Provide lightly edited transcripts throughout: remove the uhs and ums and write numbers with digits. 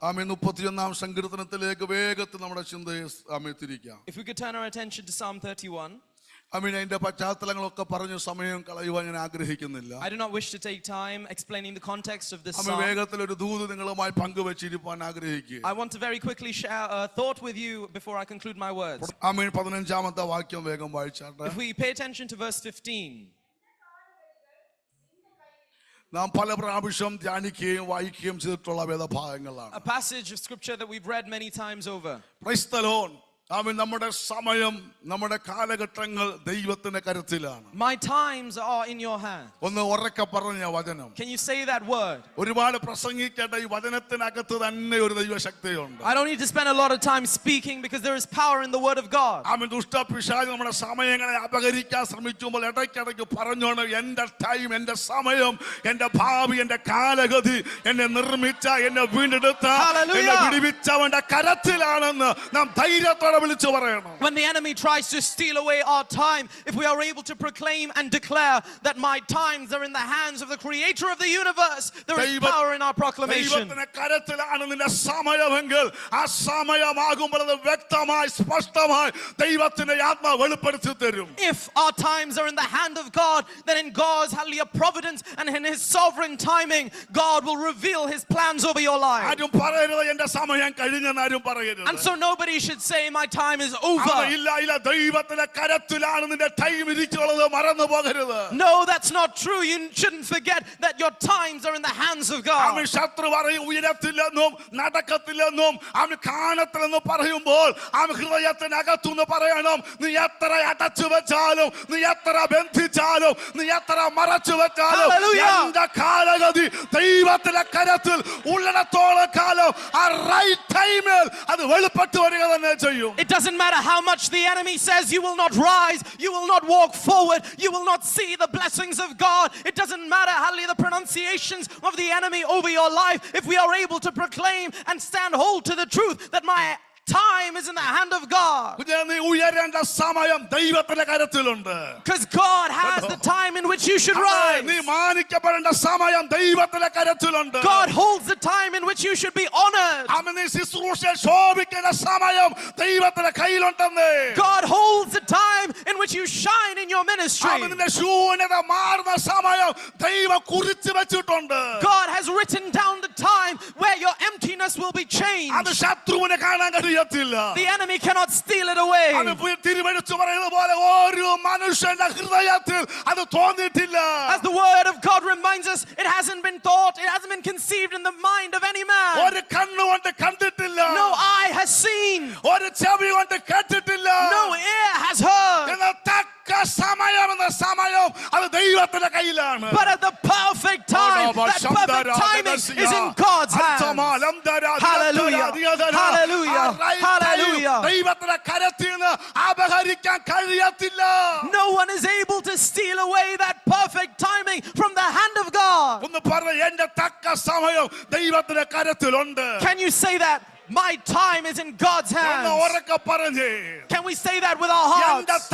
ആമേൻ 31-ാം സങ്കീർത്തനത്തിലേക്ക് വേഗത്തിൽ നമ്മുടെ ചിന്തയെ ആമേൻ തിരിക്കാം. If we could turn our attention to Psalm 31. ആമേൻ അതിന്റെ പശ്ചാത്തലങ്ങളൊക്കെ പറഞ്ഞ് സമയം കളയുവാൻ ഞാൻ ആഗ്രഹിക്കുന്നില്ല. I do not wish to take time explaining the context of this amen psalm. വേഗത്തിൽ ഒരു ദൂത് നിങ്ങളുമായി പങ്കുവെച്ചിരിക്കാൻ ആഗ്രഹിക്കുക. I want to very quickly share a thought with you before I conclude my words. ആമേൻ 15-ാമത്തെ വാക്യം വേഗം വായിച്ചാട്ടെ. If we pay attention to verse 15. നാം പല പ്രാവശ്യം ധ്യാനിക്കുകയും വായിക്കുകയും ചെയ്തിട്ടുള്ള വേദഭാഗങ്ങളാണ്. A passage of scripture that we've read many times over. Praise the Lord. ആമേൻ നമ്മുടെ സമയം നമ്മുടെ കാലഘട്ടങ്ങൾ ദൈവത്തിന്റെ കരത്തിലാണ്. My times are in your hand. ഒന്ന് ഉറക്കെ പറഞ്ഞ വചനം. Can you say that word? ഒരുപാട് പ്രസംഗിക്കേണ്ട ഈ വചനത്തിനകത്ത് തന്നെ ഒരു ദൈവശക്തിയുണ്ട്. I don't need to spend a lot of time speaking because there is power in the word of God. ആമേൻ ദുഷ്ടപിശാച് നമ്മുടെ സമയങ്ങളെ അപഹരിക്കാൻ ശ്രമിക്കുമ്പോൾ ഇടയ്ക്കിടയ്ക്ക് പറഞ്ഞോണം എന്റെ ടൈം എന്റെ സമയം എന്റെ ഭാവി എന്റെ കാലഗതി എന്നെ നിർമ്മിച്ച എന്നെ വീണ്ടെടുത്ത എന്നെ വിടുവിച്ചവന്റെ കരത്തിലാണെന്ന് നാം ധൈര്യത്തോടെ വിളിച്ചു പറയണം. When the enemy tries to steal away our time, if we are able to proclaim and declare that my times are in the hands of the creator of the universe, there is power in our proclamation. ദൈവത്തിന്റെ കരത്തിലാണ് നിന്റെ സമയമെങ്കിൽ ആ സമയമാകുമ്പോൾ അത് വ്യക്തമായി സ്പഷ്ടമായി ദൈവത്തിന്റെ ആത്മാവ് വെളിപ്പെടുത്തി തരും. If our times are in the hand of God, then in God's hallelujah providence and in his sovereign timing, God will reveal his plans over your life. ആരും പറയരുത് എന്റെ സമയം കഴിഞ്ഞെന്ന് ആരും പറയരുത്. And so nobody should say my time is over. ഇല്ല ദൈവത്തിന്റെ കരത്തിലാണ് നിന്റെ ടൈം ഇരിക്കുന്നത് മറന്നു പോകരുത്. No, that's not true. You shouldn't forget that your times are in the hands of God. ആമേൻ ശത്രു പറയും ഉയരത്തില്ലെന്നും നടക്കത്തില്ലെന്നും ആമേൻ കാണത്തില്ലെന്നും പറയുമ്പോൾ ആമേൻ ഹൃദയത്തിനകത്തുനിന്ന് പറയണം നീ എത്ര അടച്ചു വെച്ചാലും നീ എത്ര ബന്ധിച്ചാലും നീ എത്ര മറച്ചു വെച്ചാലും എന്റെ കാലഗതി ദൈവത്തിന്റെ കരത്തിൽ ഉള്ളിടത്തോളം കാലം ആ റൈറ്റ് ടൈമിൽ അത് വെളിപ്പെട്ടു വരിക തന്നെ ചെയ്യും. It doesn't matter how much the enemy says you will not rise, you will not walk forward, you will not see the blessings of God. It doesn't matter hallelujah the pronunciations of the enemy over your life. If we are able to proclaim and stand hold to the truth that my time is in the hand of God. Because God has the time in which you should rise. God holds the time in which you should be honored. God holds the time in which you shine in your ministry. God has written down the time where your emptiness will be changed. The enemy cannot steal it away. As the word of God reminds us, it hasn't been thought, it hasn't been conceived in the mind of any man. No eye has seen, no ear has heard. But at the perfect time, that perfect timing is in God's hands. Hallelujah, hallelujah, hallelujah. No one is able to steal away that perfect timing from the hand of God. Can you say that? My time is in God's hands. Can we say that with our hearts?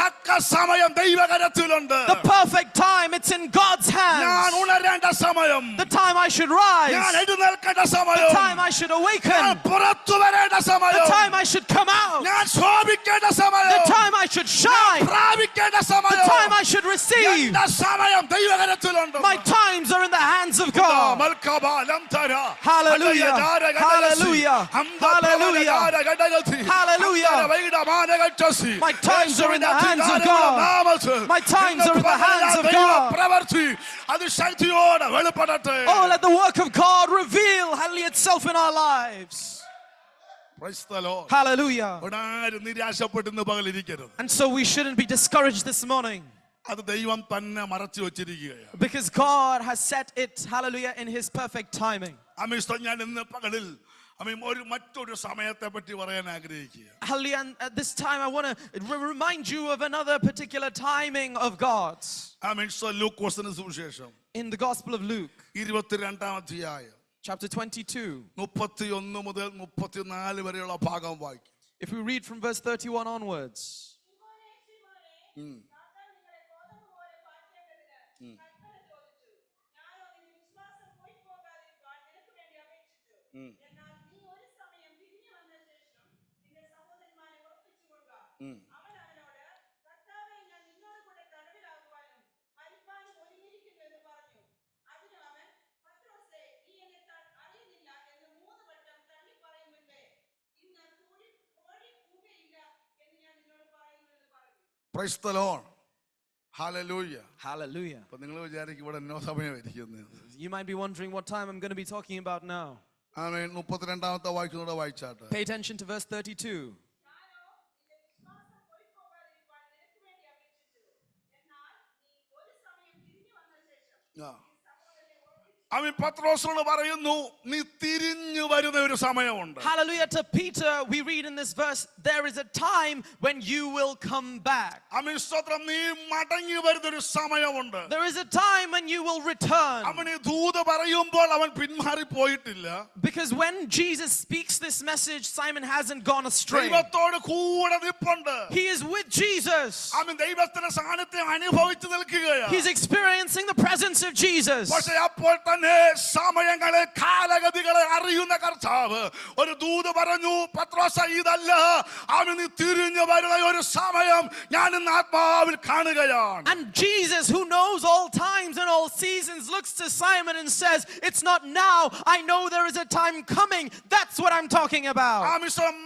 The perfect time, it's in God's hands. The time I should rise. The time I should awaken. The time I should come out. The time I should shine. The time I should receive. My times are in the hands of God. Hallelujah, hallelujah, hallelujah, hallelujah. My times are in the hands of God. My times are in the hands of God. Oh, let the work of God reveal hallelujah itself in our lives. Praise the Lord. Hallelujah. And so we shouldn't be discouraged this morning. Because God has set it, hallelujah, in his perfect timing. Hallelujah. And at this time I want to remind you of another particular timing of God's. In the Gospel of Luke, chapter 22. If we read from verse 31 onwards. അവൻ അവനോട്, കർത്താവേ, ഞാൻ നിന്നോട് കൂടെ തടവിലാകുവാനും മരിപ്പാനും ഒരുങ്ങിയിരിക്കുന്നു എന്ന് പറഞ്ഞു. അതിന് അവൻ, പത്രോസേ, നീ എന്നെ അറിയുന്നില്ല എന്ന് 3 വട്ടം തള്ളി പറയും മുൻപേ ഇന്ന് കോഴി കൂകയില്ല എന്ന് ഞാൻ നിന്നോട് പറയുന്നു എന്ന് പറഞ്ഞു. Praise the Lord. Hallelujah. Hallelujah. അപ്പോൾ നിങ്ങൾ വിചാരിക്കും ഇവിടെ എന്നോ സമയമായിരിക്കുന്നത്. You might be wondering what time I'm going to be talking about now. Amen. 32ാമത്തെ വാക്യത്തോടെ വായിച്ചാട്ടെ. Pay attention to verse 32. ഞാനോ നിന്റെ വിശ്വാസം പോയിപ്പോകാതിരിക്കാൻ നിനക്ക് വേണ്ടി അപേക്ഷിച്ചു. എന്നാൽ നീ ഒരു സമയം തിരിഞ്ഞു വന്ന ശേഷം ആമേൻ. പത്രോസിനോട് പറയുന്നു, നീ തിരിഞ്ഞു വരുന്ന ഒരു സമയമുണ്ട്. Hallelujah. To Peter, we read in this verse, there is a time when you will come back. ആമേൻ. സ്തോത്രം. നീ മടങ്ങി വരുന്ന ഒരു സമയമുണ്ട്. There is a time when you will return. അവൻ ഈ ദൂത് പറയുമ്പോൾ അവൻ പിന്മാറി പോയിട്ടില്ല. Because when Jesus speaks this message, Simon hasn't gone astray. ദൈവത്തോട് കൂടെ നിൽപ്പുണ്ട്. He is with Jesus. ആമേൻ. ദൈവത്തിന്റെ സാന്നിധ്യം അനുഭവിച്ചു നിൽക്കുകയാണ്. He's experiencing the presence of Jesus. പക്ഷേ അപ്പോൾ തന്നെ സമയങ്ങളെ കാലഗതികളെ അറിയുന്ന കർത്താവ് ഒരു ദൂത് പറഞ്ഞു, പത്രോസ, ഇതല്ല, അവൻ നീ തിരിഞ്ഞു വരുന്ന ഒരു സമയം ഞാൻ ഇന്ന് ആത്മാവിൽ കാണുകയാണ്. And Jesus, who knows all times and all seasons, looks to Simon and says, it's not now, I know there is a time coming. That's what I'm talking about.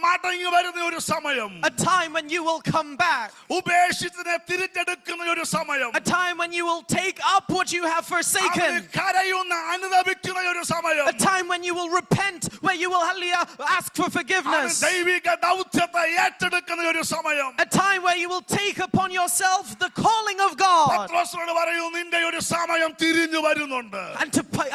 മടങ്ങി വരുന്ന ഒരു സമയം, A time when you will come back. ഉപേക്ഷിച്ചതിനെ തിരിച്ചെടുക്കുന്ന ഒരു സമയം, A time when you will take up what you have forsaken. കരയുന്ന അനുദപിക്കുന്ന ഒരു സമയം, A time when you will repent, where you will ask for forgiveness. ദൈവിക ദൗത്യത്തെ ഏറ്റെടുക്കുന്ന ഒരു സമയം, A time where you will take upon yourself the calling of God. പത്രോസിനോട് പറയൂ, നിന്റെ ഒരു സമയം തിരിഞ്ഞു വരുന്നുണ്ട്.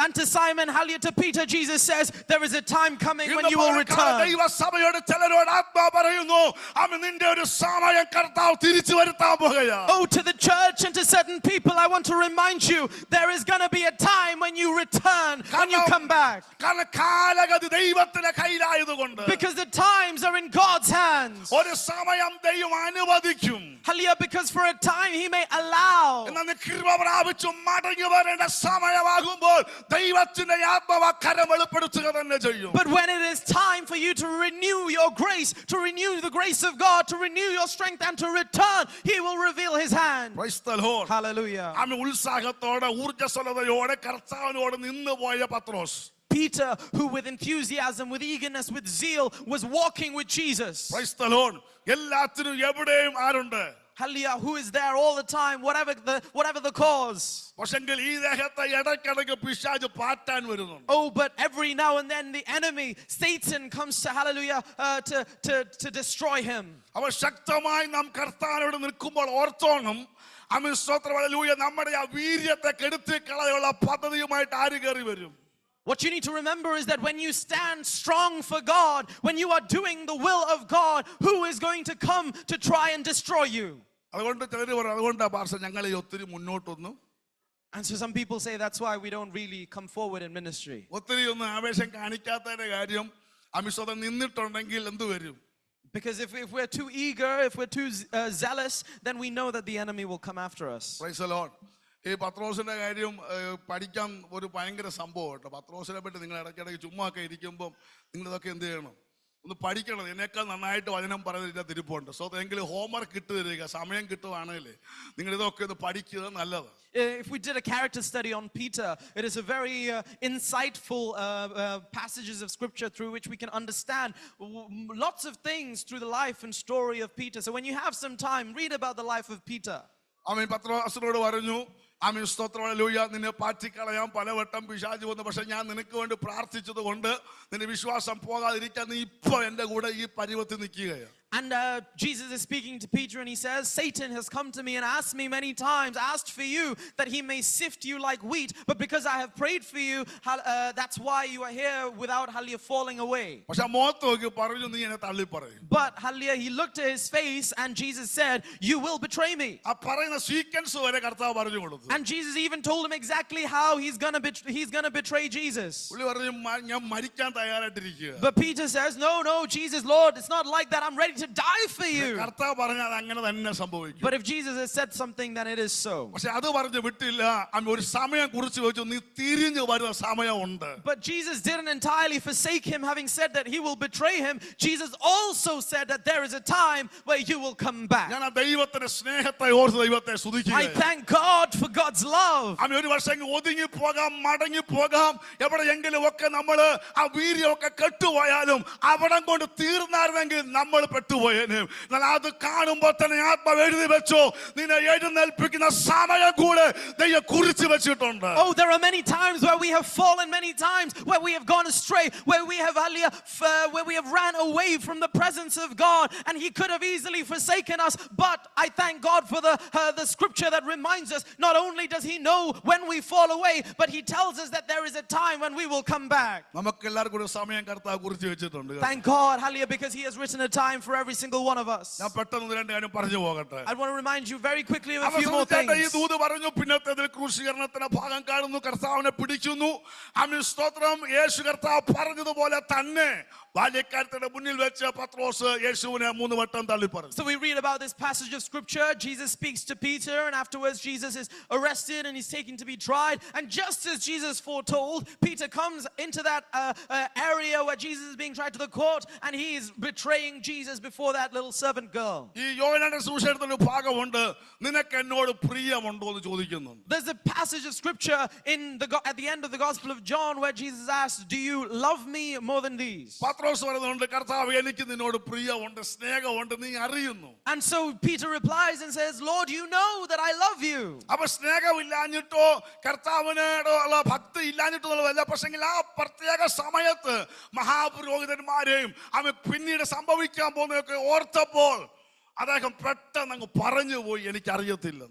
And to Simon, hallelujah, to Peter, Jesus says, there is a time coming when you will return. ദൈവസഭയോട് ചിലരോട് ആത്മാ പറയുന്നു, അവൻ നിന്റെ ഒരു സമയം കർത്താവ് തിരിച്ചു വരുത്താൻ പോകുകയാണ്. Oh, to the church and to certain people, I want to remind you, there is going to be a time when you return, when you come back. കാരണം കാലഗതി ദൈവത്തിന്റെ കയ്യിലായതുകൊണ്ട്. Because the times are in God's hands. ഒരു സമയം ദൈവം അനുവദിക്കും. Hallelujah, because for a time He may allow. എന്നാൽ നീ കൃപ പ്രാപിച്ചു മടങ്ങി വരേണ്ട സമയമാകുമ്പോൾ ദൈവത്തിന്റെ ആത്മാവ് കരം വെളിപ്പെടുത്തുക തന്നെ ചെയ്യും. But when it is time for you to renew your grace, to renew the grace of God, to renew your strength and to return, He will reveal His hand. Praise the Lord. Hallelujah. ആമേൻ. ഉത്സാഹത്തോടെ ഊർജ്ജസ്വലതയോടെ കർത്താവിനോട് നിന്ന് പോയ പത്രോസ്. Peter, who with enthusiasm, with eagerness, with zeal, was walking with Jesus. Praise the Lord. എല്ലാത്തിനും എവിടെയും ആരുണ്ട്? Hallelujah, who is there all the time, whatever the cause. പക്ഷെങ്കിൽ ഈ ദേഹത്തെ ഇടയ്ക്കിടയ്ക്ക് പിശാച് പാറ്റാൻ വരുന്നുണ്ട്. Oh, but every now and then the enemy, Satan, comes to, hallelujah, to destroy him. അവൻ ശക്തമായി നാം കർത്താവിനോട് നിൽക്കുമ്പോൾ ഓർത്തോണം, ആമേൻ, സ്തോത്രം, ഹല്ലേലൂയ, നമ്മുടെ ആ വീര്യത്തെ കെടുത്തി കളയുള്ള പദ്ധതിയുമായിട്ട് ആര് കയറി വരും? What you need to remember is that when you stand strong for God, when you are doing the will of God, who is going to come to try and destroy you? അതുകൊണ്ട് ചിലർ പറയും, അതുകൊണ്ടാ pastor ഞങ്ങളെ ഒത്തിരി മുന്നോട്ടൊന്നും. And so some people say that's why we don't really come forward in ministry. ഒത്തിരി ഒന്നും ആവേശം കാണിക്കാത്തതിന്റെ കാര്യം അമിസ്വതം നിന്നിട്ടുണ്ടെങ്കിൽ എന്തു വരും? Because if we're too eager, if we're too zealous, then we know that the enemy will come after us. Praise the Lord. ഈ പത്രോസിന്റെ കാര്യം പഠിക്കാൻ ഒരു ഭയങ്കര സംഭവം കേട്ടോ. പത്രോസിനെ പറ്റി നിങ്ങൾ ഇടയ്ക്കിടയ്ക്ക് ചുമ്മാ ഒക്കെ ഇരിക്കുമ്പോൾ നിങ്ങളിതൊക്കെ എന്ത് ചെയ്യണം? ഒന്ന് പഠിക്കണം. എന്നേക്കാൾ നന്നായിട്ട് വചനം പറയുന്നതിൻ്റെ തിരുപ്പുണ്ട്. സോ എങ്കിലും ഹോംവർക്ക് ഇട്ട് തരിക, സമയം കിട്ടുവാണെങ്കിൽ നിങ്ങൾ ഇതൊക്കെ ഒന്ന് പഠിക്കുക, നല്ലത്. If we did a character study on Peter, it is a very insightful passages of scripture through which we can understand lots of things through the life and story of Peter. So when you have some time, read about the life of Peter. ആമേൻ. പത്രോസിനോട് പറഞ്ഞു, ആമേൻ, സ്തോത്രം, hallelujah, നിന്നെ പാറ്റിക്കളയാൻ പലവട്ടം പിശാച് വന്നു, പക്ഷെ ഞാൻ നിനക്ക് വേണ്ടി പ്രാർത്ഥിച്ചത് കൊണ്ട് നിന്റെ വിശ്വാസം പോകാതിരിക്കാൻ നീ ഇപ്പൊ എന്റെ കൂടെ ഈ പരുവത്തിൽ നിൽക്കുകയാണ്. And Jesus is speaking to Peter and he says, Satan has come to me and asked me many times, asked for you that he may sift you like wheat. But because I have prayed for you, that's why you are here without hallelujah falling away. പക്ഷെ മുഖത്ത് നോക്കി പറഞ്ഞു, നീ എന്നെ തള്ളി പറയും. But hallelujah, he looked at his face and Jesus said, you will betray me. ആ പറയുന്ന സീക്വൻസ് വരെ കർത്താവ് പറഞ്ഞു കൊടുത്തു. And Jesus even told him exactly how he's gonna betray Jesus. പുള്ളി പറഞ്ഞു, ഞാൻ മരിക്കാൻ തയ്യാറായിട്ടിരിക്കുക. But Peter says, no, Jesus, Lord, it's not like that. I'm ready to to die for you. കർത്താവ് പറഞ്ഞാൽ അത് അങ്ങനെ തന്നെ സംഭവിക്കും. But if Jesus has said something, then it is so. പക്ഷെ അത് പറഞ്ഞു വിട്ടില്ല. ഒരു സമയം കുറിച്ച് വെച്ചു, നീ തിരിഞ്ഞു വരുന്ന സമയമുണ്ട്. But Jesus didn't entirely forsake him, having said that he will betray him. Jesus also said that there is a time where you will come back. ഞാൻ ആ ദൈവത്തിന്റെ സ്നേഹത്തെ ഓർത്ത് ദൈവത്തെ സ്തുതിക്കുക. I thank God for God's love. ഒരു വർഷം ഒതുങ്ങി പോകാം, മടങ്ങി പോകാം, എവിടെയെങ്കിലും ഒക്കെ നമ്മള് ആ വീര്യമൊക്കെ കെട്ടുപോയാലും അവിടെ കൊണ്ട് തീർന്നായിരുന്നെങ്കിൽ നമ്മൾ പെട്ടുപോയേനും. എന്നാൽ അത് കാണുമ്പോൾ തന്നെ ആത്മാവ് എഴുതി വെച്ചു, നിന്നെ എഴുന്നേൽപ്പിക്കുന്ന സമയം കൂടെ ദൈവം കുറിച്ച് വെച്ചിട്ടുണ്ട്. Oh, there are many times where we have fallen, many times where we have gone astray, where we have ran away from the presence of God, and he could have easily forsaken us. But I thank God for the scripture that reminds us, not only does he know when we fall away, but he tells us that there is a time when we will come back. Thank God, hallelujah, because he has written a time for every single one of us. I want to remind you very quickly of a few more things. So we read about this passage of scripture. Jesus speaks to Peter, and afterwards Jesus is arrested and he's taken to be tried. And just as Jesus foretold, Peter comes into that area where Jesus is being tried to the court, and he is betraying Jesus before that little servant girl. There's a passage of scripture at the end of the Gospel of John where Jesus asks, do you love me more than these? And so Peter replies and says, Lord, you know that I love you.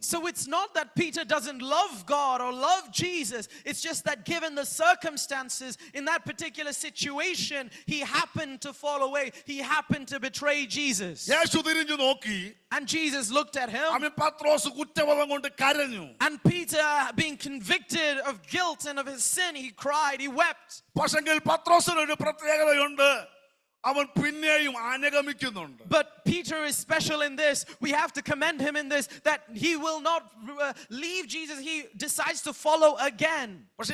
So it's not that Peter doesn't love God or love Jesus. It's just that given the circumstances in that particular situation, he happened to fall away. He happened to betray Jesus. And Jesus looked at him. And Peter, being convicted of guilt and of his sin, he cried, he wept. But Peter is special in this. We have to commend him in this, that he will not leave Jesus. He decides to follow again. But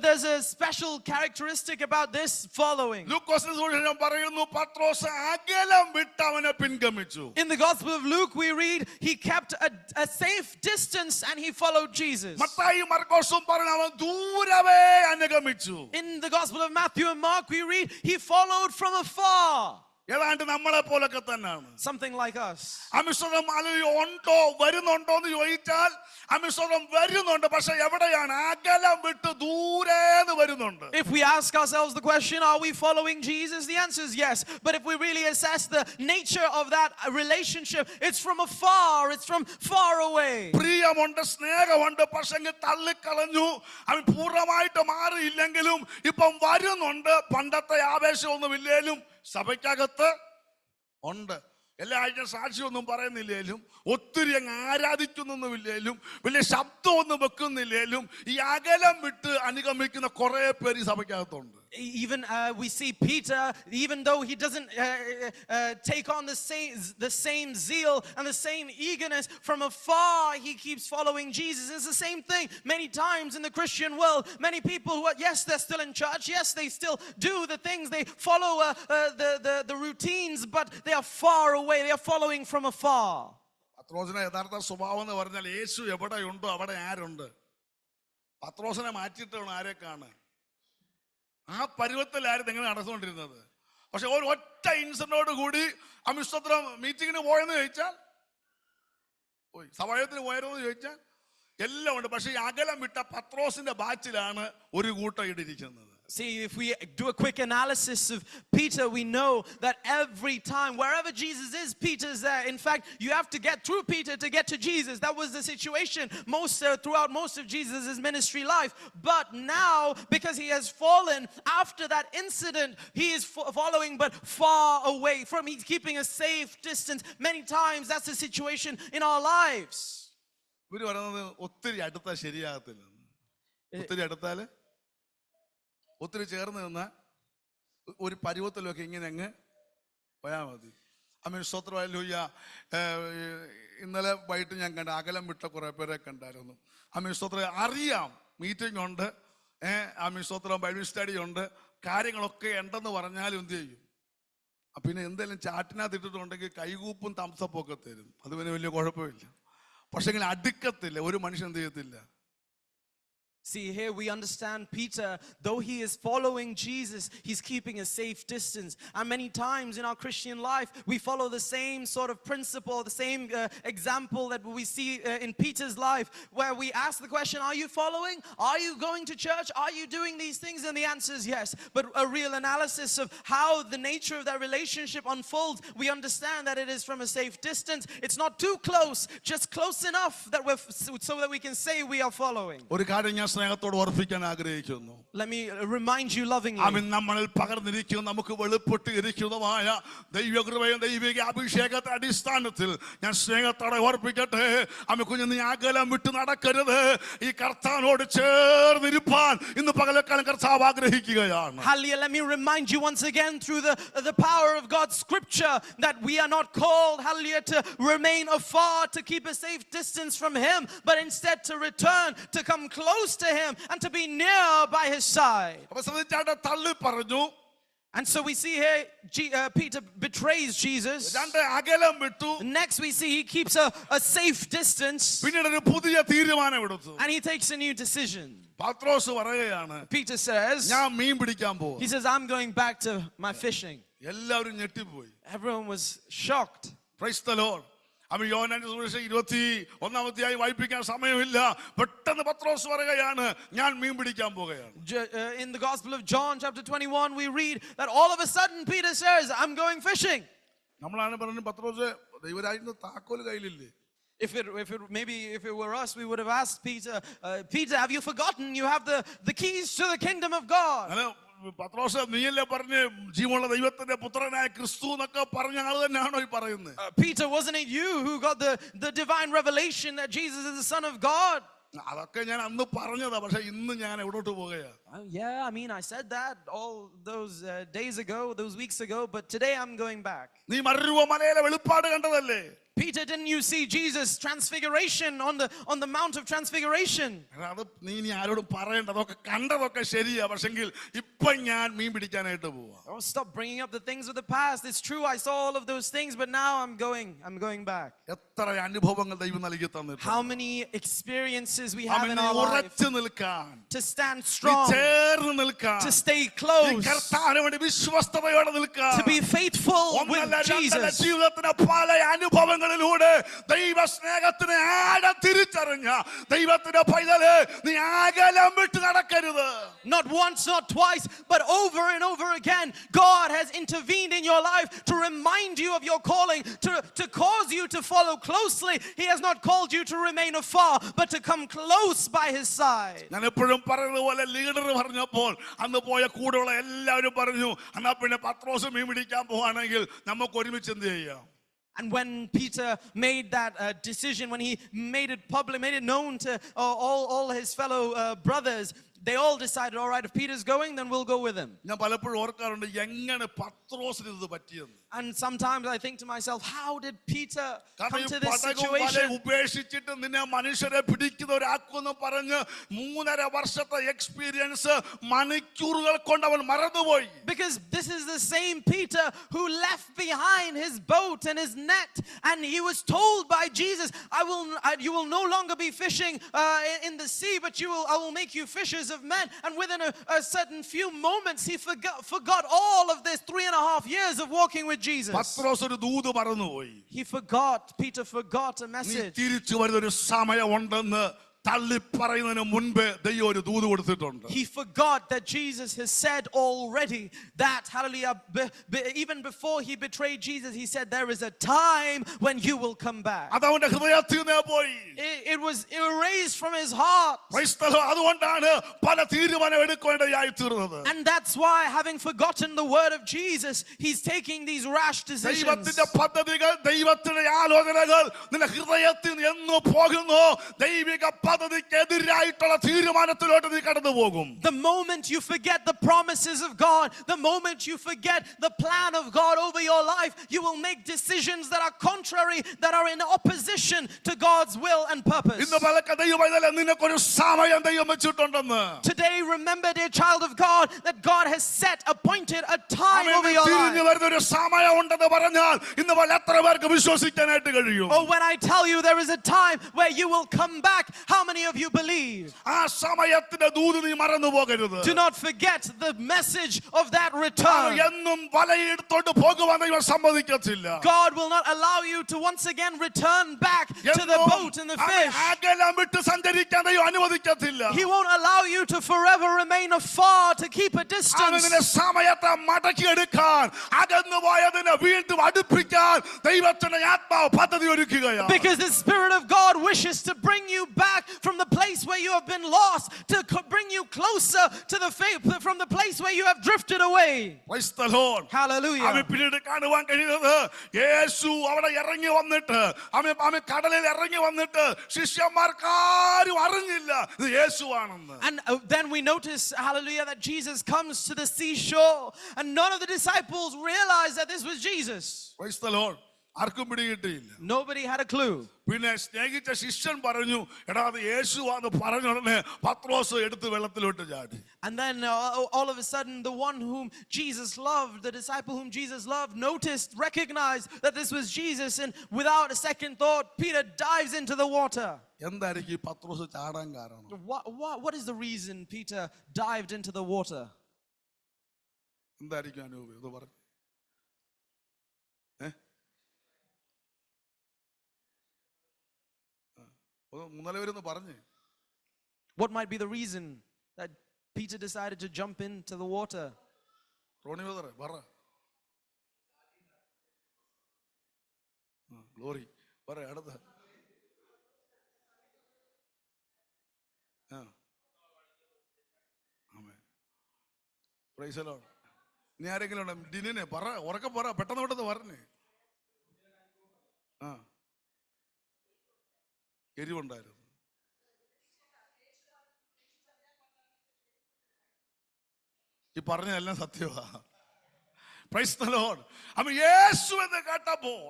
there's a special characteristic about this following. In the Gospel of Luke, we read he kept a safe distance and he followed Jesus. In the Gospel of Matthew and Mark, we read he followed from afar. Something like us. If we ask ourselves the question, are we following Jesus? The answer is yes. But if we really assess the nature of that relationship, it's from afar, it's from far away. സഭയ്ക്കകത്ത് ഉണ്ട്. എല്ലാ ആഴ്ച സാക്ഷിയൊന്നും പറയുന്നില്ലേലും, ഒത്തിരി അങ്ങ് ആരാധിക്കുന്നൊന്നുമില്ലേലും, വലിയ ശബ്ദമൊന്നും വെക്കുന്നില്ലേലും, ഈ അകലം വിട്ട് അനുഗമിക്കുന്ന കുറെ പേര് ഈ സഭയ്ക്കകത്തുണ്ട്. Even we see Peter, even though he doesn't take on the same zeal and the same eagerness, from afar he keeps following Jesus. It's the same thing many times in the Christian world. Many people who are, yes, they're still in church, yes, they still do the things, they follow the routines, but they are far away, they are following from afar. യഥാർത്ഥ സ്വഭാവം എന്ന് പറഞ്ഞാൽ യേശു എവിടെയുണ്ടോ അവിടെ ആരുണ്ട്. പത്രോസിനെ മാറ്റിയിട്ടാണ് ആരെ കാണുക. ആ പരുവത്തിലായിരുന്നു എങ്ങനെ നടന്നുകൊണ്ടിരുന്നത്. പക്ഷെ ഒറ്റ ഇൻസിഡന്റോട് കൂടി അമിസ്തോത്രം മീറ്റിങ്ങിന് പോയെന്ന് ചോദിച്ചാൽ, സഭായത്തിന് പോയെന്ന് ചോദിച്ചാൽ എല്ലാം ഉണ്ട്. പക്ഷെ ഈ അകലം വിട്ട പത്രോസിന്റെ ബാച്ചിലാണ് ഒരു കൂട്ടം ഇടിരിക്കുന്നത്. See, if we do a quick analysis of Peter, we know that every time, wherever Jesus is, Peter's there. In fact, you have to get through Peter to get to Jesus. That was the situation throughout most of Jesus' ministry life. But now, because he has fallen, after that incident, he is following but far away from. He's keeping a safe distance. Many times, that's the situation in our lives. ഒത്തിരി ചേർന്ന് നിന്ന ഒരു പരുവത്തിലൊക്കെ ഇങ്ങനെ അങ്ങ് പോയാൽ മതി. ആമേൻ, സ്തോത്രം, hallelujah. ഇന്നലെ വൈകിട്ട് ഞാൻ കണ്ട അകലം വിട്ട കുറെ പേരെ കണ്ടായിരുന്നു. ആമേൻ, സ്തോത്രം. അറിയാം മീറ്റിംഗ് ഉണ്ട്, ആമേൻ, സ്തോത്രം, ബൈബിൾ സ്റ്റഡി ഉണ്ട്, കാര്യങ്ങളൊക്കെ ഉണ്ടെന്ന് പറഞ്ഞാലും എന്ത് ചെയ്യും? പിന്നെ എന്തെങ്കിലും ചാറ്റിനകത്ത് ഇട്ടിട്ടുണ്ടെങ്കിൽ കൈകൂപ്പും തംസപ്പും ഒക്കെ തരും. അത് പിന്നെ വലിയ കുഴപ്പമില്ല. പക്ഷെ ഇങ്ങനെ അടുക്കത്തില്ല, ഒരു മനുഷ്യൻ എന്ത് ചെയ്യത്തില്ല. See, here we understand Peter, though he is following Jesus, he's keeping a safe distance. And many times in our Christian life, we follow the same sort of principle, the same example that we see in Peter's life, where we ask the question, are you following? Are you going to church? Are you doing these things? And the answer is yes. But a real analysis of how the nature of that relationship unfolds, we understand that it is from a safe distance. It's not too close, just close enough that so that we can say we are following. ഒരു കാര്യം ഞാൻ സ്നേഹത്തോട് ഓർപ്പിക്കാൻ ആഗ്രഹിക്കുന്നു. Let me remind you lovingly. ആമേൻ, നമ്മളിൽ പകർന്നിരിക്കുന്ന നമുക്ക് വെളിപ്പെട്ട് ഇരിക്കുന്നതുമായ ദൈവകൃപയും ദൈവിക അഭിഷേകത്തെ അടിസ്ഥാനത്തിൽ ഞാൻ സ്നേഹത്തോടെ ഓർപ്പിക്കട്ടെ. ആമേൻ, കുഞ്ഞു, നീ അകലം വിട്ട് നടക്കരുത്. ഈ കർത്താവിനോട് ചേർന്നിരിപ്പാൻ ഇന്ന് പകലക്കാലം കർത്താവ് ആഗ്രഹിക്കുകയാണ്. Hallelujah. Let me remind you once again through the power of God's scripture that we are not called, hallelujah, to remain afar, to keep a safe distance from Him, but instead to return, to come close to Him and to be near by His side. And so we see here Peter betrays Jesus. Next we see he keeps a safe distance. And he takes a new decision. Peter says, he says, I'm going back to my fishing. Everyone was shocked. Praise the Lord. യോഹന്നാന്റെ സുവിശേഷം 21-ാം അധ്യായം വായിപ്പിക്കാൻ സമയമില്ല. പെട്ടെന്ന് പത്രോസ് പറയുകയാണ്, ഞാൻ മീൻ പിടിക്കാൻ പോകുകയാണ്. In the Gospel of John chapter 21 we read that all of a sudden Peter says, I'm going fishing. നമ്മളാണ് പറഞ്ഞു, പത്രോസ് ദൈവരാജ്യത്തിന്റെ താക്കോൽ കയ്യിലില്ലേ? If it were us, we would have asked Peter, Peter, have you forgotten you have the keys to the kingdom of God? പത്രോസ്, നീയല്ലേ പറഞ്ഞ് ജീവനുള്ള ദൈവത്തിന്റെ പുത്രനായ ക്രിസ്തു എന്നൊക്കെ പറഞ്ഞ ആള് തന്നെയാണോ ഈ പറയുന്നത്? Peter, wasn't it you who got the divine revelation that Jesus is the Son of God? അതൊക്കെ ഞാൻ അന്ന് പറഞ്ഞതാ, പക്ഷെ ഇന്ന് ഞാൻ എവിടോട്ട് പോകുകയാ? Yeah, I mean, I said that all those days ago, those weeks ago, but today I'm going back. നീ മരുഭൂമി മലയിലെ വെളിപ്പാട് കണ്ടതല്ലേ? Peter, didn't you see Jesus' transfiguration on the Mount of Transfiguration? അത് നീ ആരോടും പറയണ്ട, അതൊക്കെ കണ്ടതൊക്കെ ശരിയാ, പക്ഷെങ്കിൽ ഇപ്പൊ ഞാൻ മീൻ പിടിക്കാനായിട്ട് പോവാ. Oh, stop bringing up the things of the past. It's true, I saw all of those things, but now I'm going back. എത്ര അനുഭവങ്ങൾ ദൈവം നൽകി തന്നിട്ടുണ്ട്. How many experiences we have in our life. ഉറച്ചു നിൽക്കാൻ, to stand strong, ചേർന്ന് നിൽക്കാൻ, to stay close, കർത്താവിന് വേണ്ടി വിശ്വസ്തയോടെ നിൽക്കാൻ, to be faithful with Jesus. ജീവിതത്തിന്റെ പല അനുഭവങ്ങളിലൂടെ ദൈവ സ്നേഹത്തിനെ ആഴ തിരിച്ചറിഞ്ഞ ദൈവത്തിന്റെ പൈതലേ, നീ അകലം വിട്ട് നടക്കരുത്. Not once, not twice, but over and over again, God has intervened in your life to remind you of your calling, to cause you to follow closely. He has not called you to remain afar, but to come close by His side. ഞാൻ എപ്പോഴും പറയുന്നത് പോലെ leader പറഞ്ഞപ്പോൾ അന്ന് പോയ കൂടെയുള്ള എല്ലാവരും പറഞ്ഞു, എന്നാ പിന്നെ പത്രോസ് മീൻ പിടിക്കാൻ പോവാണെങ്കിൽ നമുക്ക് ഒരുമിച്ച് എന്ത് ചെയ്യാം? And when Peter made that decision, when he made it public, made it known to all his fellow brothers, they all decided, all right, if Peter's going, then we'll go with him. ഞാൻ പലപ്പോഴും ഓർക്കാറുണ്ട്, എങ്ങനെ പത്രോസിന് ഇത് പറ്റിയെന്ന്. And sometimes I think to myself, how did Peter come to this situation? ഉപേക്ഷിച്ചിട്ട് നിന്നെ മനുഷ്യരെ പിടിക്കുന്നവരാക്കുമെന്ന് പറഞ്ഞ് 3.5 വർഷത്തെ എക്സ്പീരിയൻസ് മണിക്കൂറുകൾ കൊണ്ട് അവൻ മറന്നുപോയി. Because this is the same Peter who left behind his boat and his net, and he was told by Jesus, you will no longer be fishing in the sea, but I will make you fishers of men. And within a certain few moments he forgot all of this 3.5 years of walking with Jesus. പത്രോസ് ഒരു ദൂത് മറന്നുപോയി. Peter forgot a message. തിരിച്ചു വരുന്ന ഒരു സമയമുണ്ടെന്ന് തള്ളി പറയുന്നതിന് മുൻപേ ദൈവം ഒരു ദൂത് കൊടുത്തിട്ടുണ്ട്. He forgot that Jesus has said already that, hallelujah, even before he betrayed Jesus, he said there is a time when you will come back. അതവന്റെ ഹൃദയത്തിൽ നിന്ന് പോയി. It was erased from his heart. അതുകൊണ്ടാണ് പല തീരുമാനം എടുക്കേണ്ടതായി തീർന്നത്. And that's why, having forgotten the word of Jesus, he's taking these rash decisions. ദൈവത്തിന്റെ പദ്ധതികൾ, ദൈവത്തിന്റെ ആലോചനകൾ നിന്റെ ഹൃദയത്തിൽ നിന്ന് എന്ന് പോകുന്നു. ദൈവിക പദ്ധതിക്കെതിരായിട്ടുള്ള തീരുമാനത്തിലോട്ട് നീ കടന്നു പോകും. The moment you forget the promises of God, the moment you forget the plan of God over your life, you will make decisions that are contrary, that are in opposition to God's will and purpose. ഇന്ന് പലക ദൈവമൈതലേ നിനക്കൊരു സമയം ദൈവം വെച്ചിട്ടുണ്ടെന്ന്. Today remember, dear child of God, that God has set, appointed a time over your തിരിഞ്ഞു life. വരുന്ന ഒരു സമയം ഉണ്ടെന്ന് പറഞ്ഞാൽ ഇന്ന് പല എത്ര പേർക്ക് വിശ്വസിക്കാനായിട്ട് കഴിയും? Oh, when I tell you there is a time where you will come back, how many of you believe? ആ സമയത്തിന്റെ ദൂത് നീ മറന്നു പോകരുത്. Do not forget the message of that return. എന്നും വലയെടുത്തോണ്ട് പോകുവാൻ ദൈവം സമ്മതിക്കത്തില്ല. God will not allow you to once again return back to the boat and the fish. അകലം വിട്ട് സഞ്ചരിക്കാൻ ദൈവം അനുവദിക്കത്തില്ല. He won't allow you to forever remain afar, to keep a distance. അവന്റെ സമയത്തെ മടക്കിയെടുക്കാൻ അകന്നു പോയതിനെ വീണ്ടും അടുപ്പിക്കാൻ ദൈവത്തിന്റെ ആത്മാവ് പദ്ധതി ഒരുക്കുകയാണ്. Because the Spirit of God wishes to bring you back from the place where you have been lost, to bring you closer to the faith, from the place where you have drifted away. Praise the Lord. Hallelujah. അവൻ പിന്നീട് കാണുവാൻ കഴിയുന്നത് യേശു അവിടെ ഇറങ്ങി വന്നിട്ട് അവൻ കടലിൽ ഇറങ്ങി വന്നിട്ട് ശിഷ്യന്മാർക്കാരും അറിഞ്ഞില്ല ഇത് യേശുവാണെന്ന്. And then we notice, hallelujah, that Jesus comes to the seashore and none of the disciples realized that this was Jesus. Praise the Lord. ആർക്കും പിടികിട്ടിയില്ല. Nobody had a clue. പിന്നെ സ്നേഹിച്ച ശിഷ്യൻ പറഞ്ഞു എടാ അത് യേശുവാന്ന് പറഞ്ഞ ഉടനെ പത്രോസ് എടുത്ത് വെള്ളത്തിലോട്ട് ചാടി. And then all of a sudden the one whom Jesus loved, the disciple whom Jesus loved, noticed, recognized that this was Jesus, and without a second thought Peter dives into the water. എന്തായിരിക്കും പത്രോസ് ചാടാൻ കാരണം? What is the reason Peter dived into the water? എന്തായിരിക്കും അനൂപ് ഇത് പറഞ്ഞു? What might be the reason that Peter decided to jump into the water? Glory. Amen. Praise the Lord. നീ ആരെങ്കിലും ഡിനെ പറ ഉറക്കെ പറ പെട്ടെന്ന് പെട്ടെന്ന് പറഞ്ഞേ. എരിവുണ്ടായിരുന്നു. ഈ പറഞ്ഞതെല്ലാം സത്യമാ. Praise the Lord. അവൻ യേശു എന്ന് കേട്ടപ്പോൾ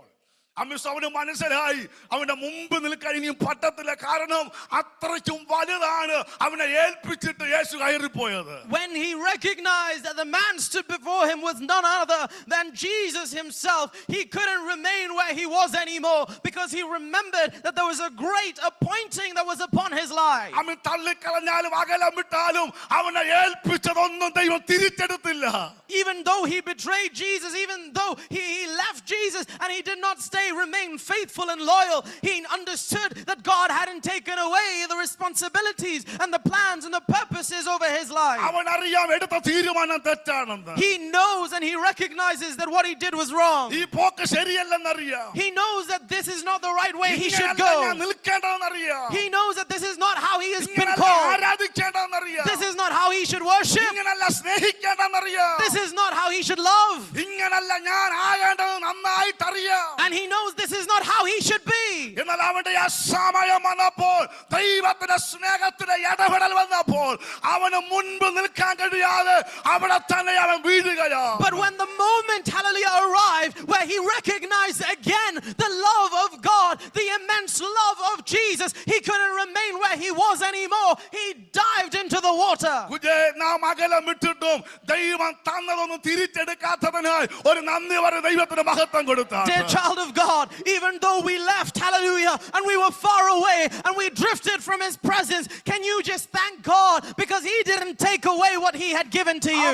അവന് മനസ്സിലായി അവന്റെ മുമ്പ് നിൽക്കാൻ ഇനിയും പറ്റത്തില്ല. കാരണം അത്രയ്ക്കും വലുതാണ് അവനെ ഏൽപ്പിച്ചിട്ട് യേശു കയറിപ്പോയത്. When he recognized that the man stood before him was none other than Jesus himself, he couldn't remain where he was anymore, because he remembered that there was a great appointing that was upon his life. അവൻ തള്ളിക്കളഞ്ഞാലും അകലം വിട്ടാലും അവനെ ഏൽപ്പിച്ചതൊന്നും ദൈവം തിരിച്ചെടുത്തില്ല. Even though he betrayed Jesus, even though he left Jesus and he did not remain faithful and loyal, he understood that God hadn't taken away the responsibilities and the plans and the purposes over his life. He knows and he recognizes that what he did was wrong. He knows that this is not the right way he should go. He knows that this is not how he has been called. This is not how he should worship. This is not how he should love. And he knows this is not how he should be. എന്നാൽ അവന്റെ ആ സമയം വന്നപ്പോൾ ദൈവത്തിന്റെ സ്നേഹത്തിന്റെ ഇടപെടൽ വന്നപ്പോൾ അവന് മുൻപ് നിൽക്കാൻ കഴിയാതെ അവിടെ തന്നെ അവൻ വീഴുകയാണ്. But when the moment, hallelujah, arrived where he recognized again the love of God, the immense love of Jesus, he couldn't remain where he was anymore. He dived into the water. നാം അകലം വിട്ടിട്ടും ദൈവം തന്നതൊന്നും തിരിച്ചെടുക്കാത്തതിനായി ഒരു നന്ദി പറ ദൈവത്തിന് മഹത്വം കൊടുത്താൽ. Dear child of God, even though we left, hallelujah, and we were far away and we drifted from his presence, can you just thank God because he didn't take away what he had given to you?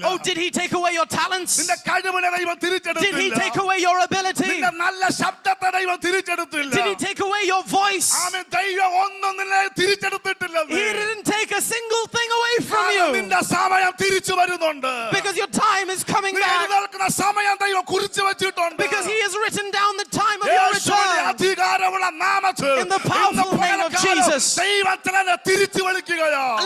Oh, did he take away your talents? Did he take away your ability? Did he take away your voice? He didn't take a single thing away from you, because your time is coming back, because he has written down the time of your return in the powerful name of Jesus.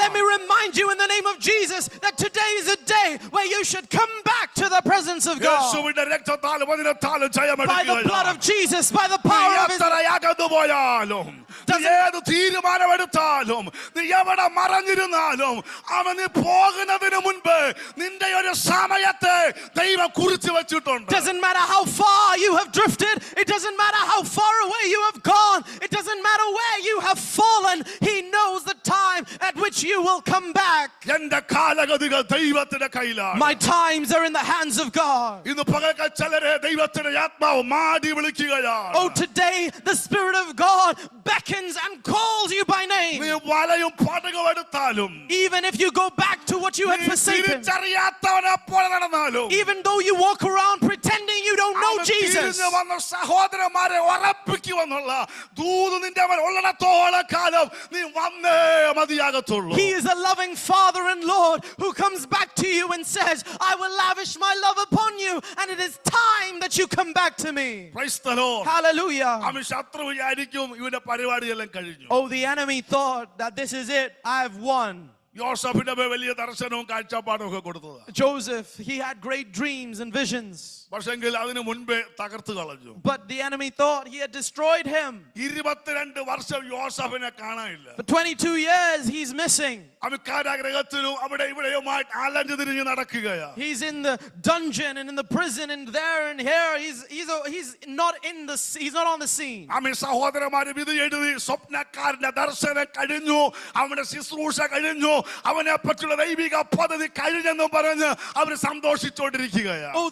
Let me remind remind you in the name of Jesus that today is a day where you should come back to the presence of God. യേശുവിന്റെ രക്തത്താലും വചനത്താലും By the ജയമെടുക്കുകയാണ്. blood of Jesus, by the power of His... നീ അകന്നു പോയാലും, നീ ഏത് തീരുമാനമെടുത്താലും, നീ എവിടെ മറഞ്ഞിരുന്നാലും, അവൻ നീ പോകുന്നതിന് മുൻപ് നിന്റെ ഒരു സമയത്തെ ദൈവം കുറിച്ച് വെച്ചിട്ടുണ്ട്. Doesn't matter how far you have drifted, it doesn't matter how far away you have gone, it doesn't matter where you have fallen, He knows the time at which you will come back. എന്റെ കാലഗതികൾ ദൈവത്തിന്റെ കയ്യിലാണ്. My times are in the hands of God. ഇന്ന് പകൽ ചിലരെ ദൈവത്തിന്റെ ആത്മാവ് മാടി വിളിക്കുകയാണ്. Oh, today the Spirit of God beckons and calls you by name. നീ വലയും പടകും എടുത്താലും, Even if you go back to what you had നീ forsaken, തിരിച്ചറിയാത്തവനെ പോലെ നടന്നാലും, even though you walk around pretending you don't know അവൻ Jesus, തിരിഞ്ഞു വന്ന സഹോദരന്മാരെ ഉറപ്പിക്കുമെന്നുള്ള ദൂത് നിന്റെ അവൻ ഉള്ളിടത്തോളം കാലം നീ വന്നേ മതിയാകത്തുള്ളൂ. He is a loving Father and Lord who comes back to you and says, I will lavish my love upon you, and it is time that you come back to me. Praise the Lord. Hallelujah. അവൻ ശത്രു വിചാരിക്കും ഇവന്റെ പരിപാടിയെല്ലാം കഴിഞ്ഞു. Oh, the enemy thought that this is it, I have won. യോസഫിന്റെ മേൽ വലിയ ദർശനവും കാഴ്ചപ്പാടും ഒക്കെ കൊടുത്തത്. Joseph, he had great dreams and visions. പക്ഷെങ്കിൽ അതിനു മുൻപേ തകർത്ത് കളഞ്ഞു. But the enemy thought he had destroyed him. 22 വർഷം യോസഫിനെ കാണാനില്ല. For 22 years, he's missing. അവൻ കാരാഗൃഹത്തിലും അവിടെ ഇവിടെയുമായിട്ട് അലഞ്ഞു തിരിഞ്ഞ് നടക്കുകയാണ്. He's in the dungeon and in the prison and there and here. He's not on the scene. അവൻ സഹോദരന്മാരെ വിധി എഴുതി സ്വപ്നക്കാരന്റെ ദർശനം കഴിഞ്ഞു, അവന്റെ ശുശ്രൂഷ കഴിഞ്ഞു, അവനെ പറ്റിയുള്ള ദൈവിക പദ്ധതി കഴിഞ്ഞെന്നും പറഞ്ഞ് അവർ സന്തോഷിച്ചുകൊണ്ടിരിക്കുകയാണ്. Oh,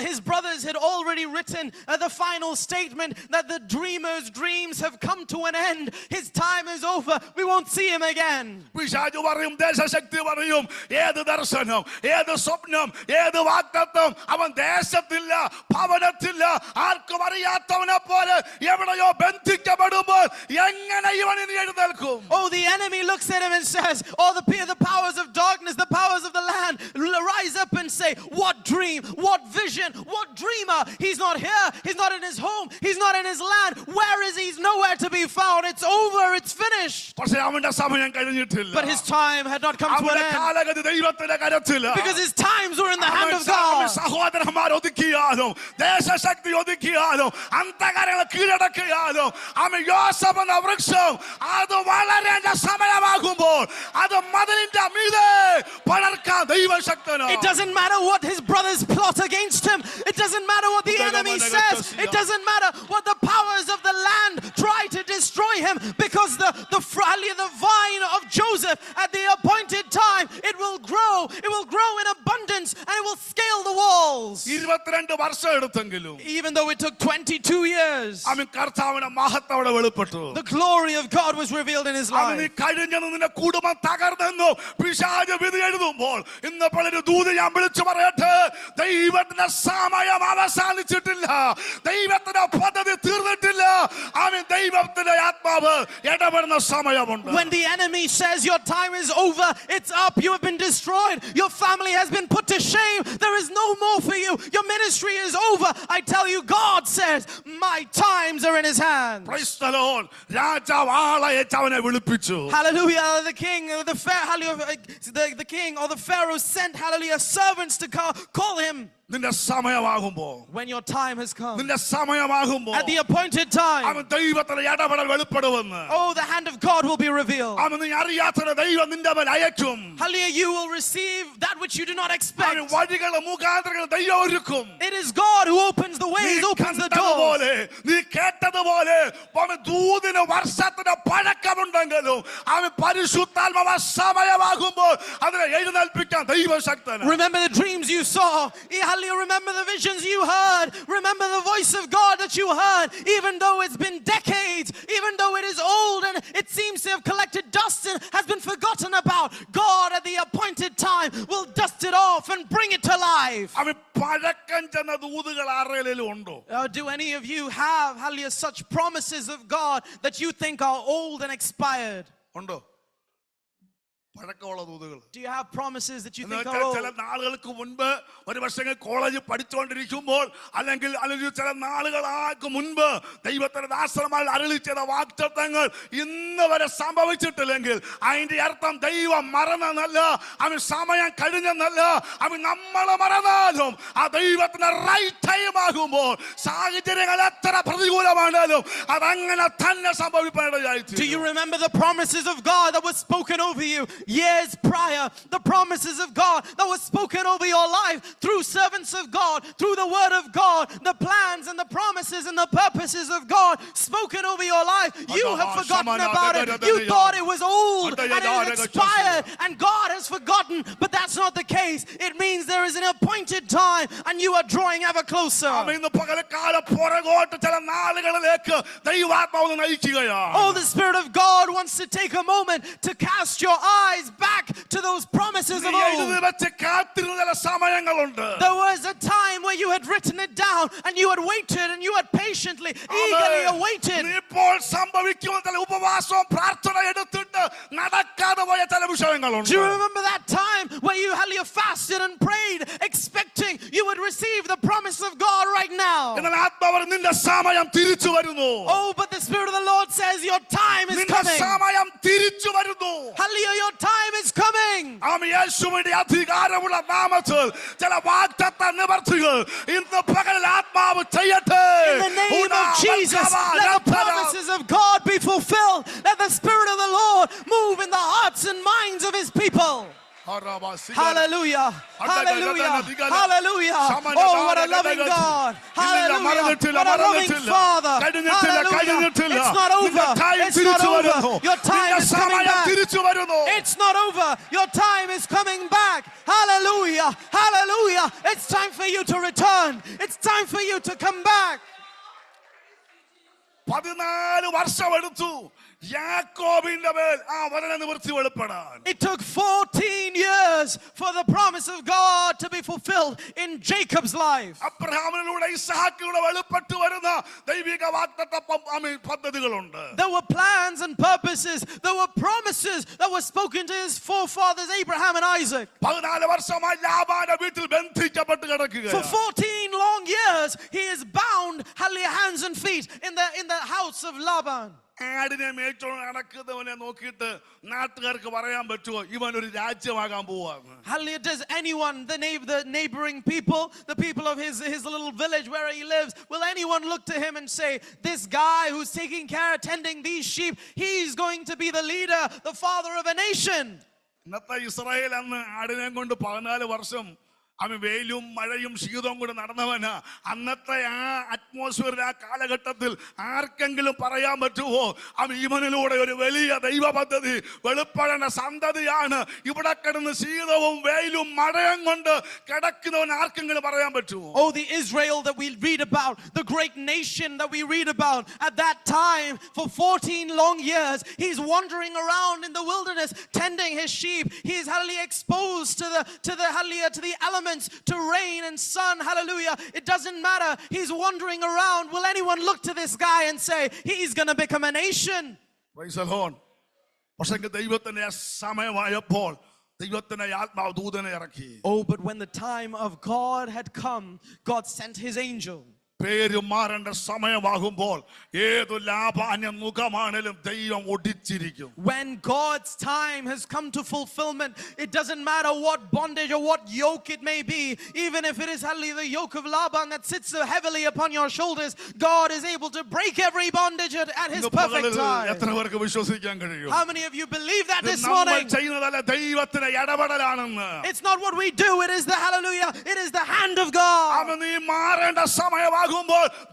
his brothers had already written the final statement that the dreamer's dreams have come to an end. His time is over. We won't see him again. പിശാചു പറയും, ദേശശക്തി പറയും, ഏത് ദർശനം, ഏത് സ്വപ്നം, ഏത് വാഗ്ദത്തം, അവൻ ദേശത്തില്ല, ഭവനത്തില്ല, ആർക്കും അറിയാത്തവനെ പോലെ എവിടെയോ ബന്ധിക്കപ്പെടുമ്പോൾ എങ്ങനെ ഇവൻ ഇനി എഴുന്നേൽക്കും? Oh, the enemy looks at him and says, oh, the powers of darkness, the powers of the land rise up and say, what dream, what vision, what dreamer? He's not here, he's not in his home, he's not in his land. Where is he? He's nowhere to be found. It's over, it's finished. പക്ഷേ അവന്റെ സമയം കഴിഞ്ഞിട്ടില്ല. But his time had not come to an അവന്റെ end. കാലഗതി ദൈവത്തിന്റെ കരത്തില്ല. Because his times were in the hand of അവൻ God. സഹോദരന്മാർ ഒതുക്കിയാലും ദേശശക്തി ഒതുക്കിയാലും അന്ധകാരങ്ങളെ കീഴടക്കിയാലും അവൻ യോസഫ് എന്ന വൃക്ഷം അത് വളരേണ്ട സമയമാകുമ്പോൾ അത് മതിലിന്റെ മീതെ പടർക്കാൻ ദൈവശക്തനാണ്. It doesn't matter what his brothers plot against him. It doesn't matter what the enemy says. It doesn't matter what the powers of the land try to destroy him, because the vine of Joseph at the appointed time, it will grow in abundance, and it will scale the walls. 22 വർഷം എടുത്തെങ്കിലും Even though it took 22 years, അവൻ കർത്താവിന്റെ മഹത്വം അവിടെ വെളിപ്പെട്ടു. the glory of God was revealed in his അവൻ നീ life. കഴിഞ്ഞെന്ന് നിന്റെ കുടുംബം തകർന്നെന്നു പിശാച് വിധി എഴുതുമ്പോൾ ഇന്ന് പലരും ദൂത് ഞാൻ വിളിച്ചു പറയട്ടെ, ദൈവത്തിന്റെ സമയം അവസാനിച്ചിട്ടില്ല, ദൈവത്തിന്റെ പദ്ധതി തീർന്നിട്ടില്ല. അവൻ ദൈവത്തിന്റെ ആത്മാവ് ഇടപെടുന്ന സമയമുണ്ട്. When the enemy says your time is over, it's up, you have been destroyed, your family has been put to shame, there is no more for you, your ministry is over, I tell you, God says, my times are in his hands. Praise the Lord. രാജാവ് ആളയച്ച് അവനെ വിളിപ്പിച്ചു. Hallelujah. The king or the Pharaoh sent, hallelujah, servants to call him. നിന്റെ സമയമാകുമ്പോൾ, When your time has come, നിന്റെ സമയമാകുമ്പോൾ at the appointed time, അവൻ ദൈവത്തിന്റെ ഇടപെടൽ വെളിപ്പെടുമെന്ന്. oh, the hand of God will be revealed. അവൻ നീ അറിയാത്ത ദൈവം നിന്റെ മേൽ അയക്കും. Hallelujah, you will receive that which you do not expect. അവൻ വഴികളും മുഖാന്തരങ്ങളും ദൈവം ഒരുക്കും. It is God who opens the ways, opens the doors. നീ കേട്ടതുപോലെ അവൻ ദൂതിന് വർഷത്തിന് പഴക്കമുണ്ടെങ്കിലും അവൻ പരിശുദ്ധാത്മാവ് സമയമാകുമ്പോൾ അതിനെ എഴുന്നേൽപ്പിക്കാൻ ദൈവശക്തനാണ്. Remember the dreams you saw. Hallelujah, remember the visions you heard. Remember the voice of God that you heard. Even though it's been decades, even though it is old and it seems to have collected dust and has been forgotten about, God at the appointed time will dust it off and bring it to life. അവൻ പഴക്കം ചെന്ന ദൂതുകൾ ആരെങ്കിലും ഉണ്ടോ? Do any of you have, hallelujah, such promises of God that you think are old and expired? ഉണ്ടോ? പഴക്കമുള്ള ദൂതുകൾ. Do you have promises that you think are ചില old? നാളുകൾക്ക് മുൻപ് ഒരു പക്ഷേ കോളേജിൽ പഠിച്ചുകൊണ്ടിരിക്കുമ്പോൾ അല്ലെങ്കിൽ ചില നാളുകൾക്ക് മുൻപ് ദൈവത്തിന്റെ ദാസന്മാർ അരുളി ചെയ്ത വാഗ്ദത്തങ്ങൾ ഇന്ന് വരെ സംഭവിച്ചിട്ടില്ലെങ്കിൽ അതിന്റെ അർത്ഥം ദൈവം മറന്നല്ല, അവൻ സമയം കഴിഞ്ഞെന്നല്ല. അവൻ നമ്മളെ മറന്നാലും ആ ദൈവത്തിന്റെ റൈറ്റ് ടൈം ആകുമ്പോൾ സാഹചര്യങ്ങൾ എത്ര പ്രതികൂലമാണെങ്കിലും അതങ്ങനെ തന്നെ സംഭവിക്കാനിടയായി. Do you remember the promises of God that were spoken over you years prior? The promises of God that were spoken over your life through servants of God, through the word of God, the plans and the promises and the purposes of God spoken over your life. You have forgotten about it. You thought it was old and it had expired and God has forgotten, but that's not the case. It means there is an appointed time and you are drawing ever closer. Oh, the Spirit of God wants to take a moment to cast your eyes back to those promises of old. There was a time where you had written it down and you had waited and you had patiently, eagerly awaited. Do you remember that time where you fasted and prayed, expecting you would receive the promise of God right now? Oh, but the Spirit of the Lord says your time is coming. Hallelujah, your time is coming. In the name of Jesus, let the promises of God be fulfilled. Let the Spirit of the Lord move in the hearts and minds of His people. Hallelujah, hallelujah, hallelujah. Oh, what a loving God. Hallelujah, what a loving Father. Hallelujah. It's not over. It's not over. Your time is coming back. It's not over. Your time is coming back. Hallelujah, hallelujah. It's time for you to return. It's time for you to come back. 14 വർഷമെടുത്തു യാക്കോബിന്റെ മേൽ ആ വചന നിവൃത്തി വെളിപ്പെടാൻ. It took 14 years for the promise of God to be fulfilled in Jacob's life. അബ്രഹാമിലൂടെ ഇസ്ഹാക്കിലൂടെ വെളിപ്പെട്ടു വരുന്ന ദൈവിക വാഗ്ദത്ത പദ്ധതികളുണ്ട്. There were plans and purposes. There were promises that were spoken to his forefathers Abraham and Isaac. 14 വർഷമായി ലാബാന്റെ വീട്ടിൽ ബന്ധിക്കപ്പെട്ട് കിടക്കുകയാണ്. For 14 long years he is bound, hands and feet in the house of Laban. ആടിനെ മേച്ചോണ്ട് നടക്കുന്നവനെ നോക്കിയിട്ട് നാട്ടുകാർക്ക് പറയാൻ പറ്റുമോ ഇവൻ ഒരു രാജ്യമാകാൻ പോവാന്ന്? Hallelujah. Does anyone, the neighboring people, the people of his little village where he lives, will anyone look to him and say, this guy who's taking care, tending these sheep, he's going to be the leader, the father of a nation? ഇന്നത്തെ Israel അന്ന് ആടിനെ കൊണ്ട് 14 വർഷം അവൻ വെയിലും മഴയും ശീതവും കൂടെ നടന്നവനാ. അന്നത്തെ ആ അറ്റ്മോസ്ഫിയറിൽ ആ കാലഘട്ടത്തിൽ ആർക്കെങ്കിലും പറയാൻ പറ്റുമോ അവൻ ഇവനിലൂടെ ഒരു വലിയ ദൈവ പദ്ധതി വെളിപ്പെടേണ്ട സന്തതിയാണ് ഇവിടെ കിടന്ന് ശീതവും വെയിലും മഴയും കൊണ്ട് കിടക്കുന്നവൻ ആർക്കെങ്കിലും പറയാൻ പറ്റുമോ? Oh, the Israel that we read about, the great nation that we read about, at that time for 14 long years he's wandering around in the wilderness tending his sheep. He's exposed to the elements, to rain and sun. Hallelujah. It doesn't matter. He's wandering around. Will anyone look to this guy and say he's going to become a nation? Praise the Lord. പക്ഷേ ദൈവത്തിന്റെ സമയമായപ്പോൾ ദൈവത്തിന്റെ ആത്മാവ് ദൂതനെ ഇറക്കി. Oh, but when the time of God had come, God sent his angel. പേര് മാറേണ്ട സമയമാകുമ്പോൾ ഏതു ലാബാന്യ മുഖമാണെങ്കിലും ദൈവം ഒടിച്ചിരിക്കും. When God's time has come to fulfillment, it doesn't matter what bondage or what yoke it may be, even if it is the yoke of Laban that sits so heavily upon your shoulders, God is able to break every bondage at his perfect time. എത്ര പേർക്ക് വിശ്വസിക്കാൻ കഴിയും? How many of you believe that this morning? ചെയ്യുന്നതല്ല ദൈവത്തിന്റെ ഇടപെടലാണെന്ന്. It's not what we do, it is it is the hand of God. അവൻ നീ മാറേണ്ട സമയമാകുമ്പോൾ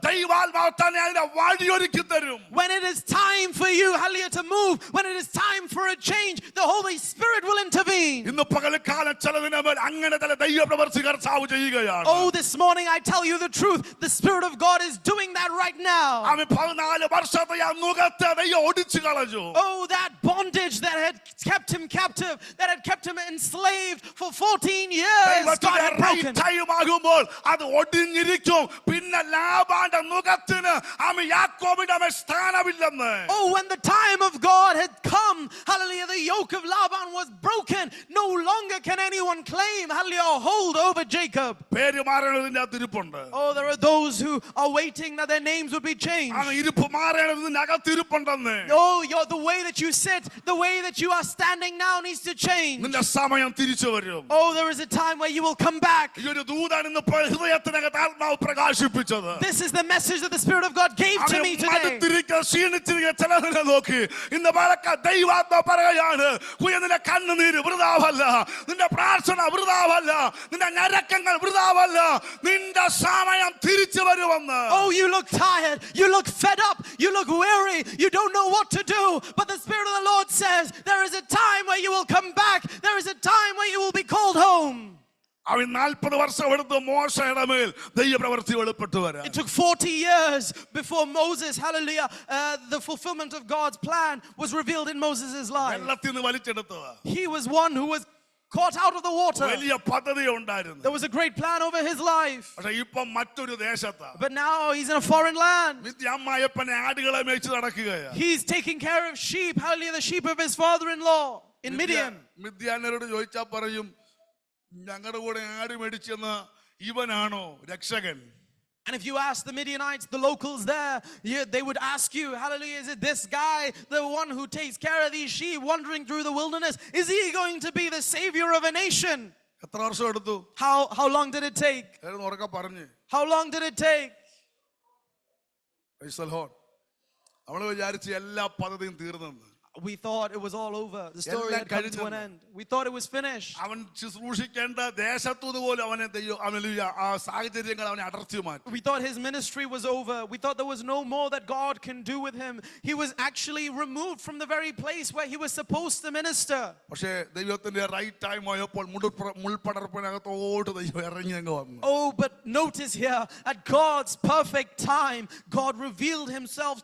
ദൈവാത്മാവ് തന്നെ അതിനെ വഴിയൊരുക്കി തരും. When it is time for you, to move, when it is time for a change, the Holy Spirit will intervene. ഇന്ന് പകൽക്കാലം ചിലതിനെ മേൽ അങ്ങനെ തന്നെ ദൈവപ്രവൃത്തി കർത്താവ് ചെയ്യുകയാണ്. Oh, this morning I tell you the truth, the Spirit of God is doing that right now. അവൻ 14 വർഷത്തെ ആ നുകത്തെ ദൈവം ഒടിച്ചു കളഞ്ഞു. Oh, that bondage that had kept him captive, that had kept him enslaved for 14 years, God had broken. ടൈമാകുമ്പോൾ അത് ഒടിഞ്ഞിരിക്കും. പിന്നെ ലാബാന്റെ മുഖത്തിന് യാക്കോബിന്റെ മേൽ സ്ഥാനമില്ലെന്ന്. Oh, when the time of God had come, hallelujah, the yoke of Laban was broken. No longer can anyone claim, hallelujah, or hold over Jacob. പേര് മാറേണ്ടതിന്റെ അകത്തിരിപ്പുണ്ട്. Oh, there are those who are waiting that their names would be changed. ഇരിപ്പ് മാറേണ്ടതിന്റെ അകത്തിരിപ്പുണ്ടെന്ന്. Oh, the way that you sit, the way that you are standing now needs to change. നിന്റെ സമയം തിരിച്ചു വരും. Oh, there is a time where you will come back. ഈ ഒരു ദൂതാണ് ഇന്ന് ഹൃദയത്തിനകത്ത് ആത്മാവ് പ്രകാശിപ്പിച്ചത്. This is the message that the Spirit of God gave to me today. ക്ഷീണിച്ചിരിക്കുന്ന ചിലതിനെ നോക്കി ഇന്ന് ദൈവാത്മാവ് പറയുകയാണ്, നിന്റെ കണ്ണുനീര് വൃഥാവല്ല, നിന്റെ പ്രാർത്ഥന വൃഥാവല്ല, നിന്റെ ഞരക്കങ്ങൾ വൃഥാവല്ല, നിന്റെ സമയം തിരിച്ചു വരുമെന്ന്. Oh, you look tired, you look fed up, you look weary, you don't know what to do, but the Spirit of the Lord says there is a time where you will come back, there is a time where you will be called home. അവൻ 40 വർഷം എടുത്ത് മോശയുടെ മേൽ ദൈവപ്രവൃത്തി വെളിപ്പെട്ടു വരാൻ. It took 40 years before Moses, hallelujah, the fulfillment of God's plan was revealed in Moses' life. വെള്ളത്തിൽ നിന്ന് വലിച്ചെടുത്തത്. He was one who was caught out of the water. വലിയ പദ്ധതി ഉണ്ടായിരുന്നു. There was a great plan over his life. പക്ഷേ ഇപ്പം മറ്റൊരു ദേശത്താണ്. But now he's in a foreign land. മിദ്യാമ്മായപ്പനെ ആടുകളെ മേയിച്ച് നടക്കുകയാണ്. He's taking care of sheep, hallelujah, the sheep of his father-in-law in Midian. മിദ്യാനരോട് ചോദിച്ചാൽ പറയും, ഞങ്ങളുടെ കൂടെ ആട് മേടിച്ചെന്ന ഇവനാണോ രക്ഷകൻ? And if you ask the Midianites, the locals there, they would ask you, hallelujah, is it this guy, the one who takes care of these sheep wandering through the wilderness? Is he going to be the savior of a nation? എത്ര വർഷം എടുത്തു? How long did it take? ഉറക്കെ പറഞ്ഞു. How long did it take? നമ്മൾ വിചാരിച്ച് എല്ലാ പദ്ധതിയും തീർന്നെന്ന്. We thought it was all over. The story had come to an end. We thought it was finished. അവൻ ശുശ്രൂഷിക്കേണ്ട ദേശത്തുനിന്ന് പോലും അവനെ ആ സാഹചര്യങ്ങൾ അവനെ അടർത്തി മാറ്റി. We thought his ministry was over. We thought there was no more that God can do with him. He was actually removed from the very place where he was supposed to minister. പക്ഷേ ദൈവത്തിന്റെ right time ആയപ്പോൾ മുൾപടർപ്പിനകത്തോട്ട് ദൈവം ഇറങ്ങി അങ്ങ് വന്നു. Oh, but notice here, at God's perfect time, God revealed himself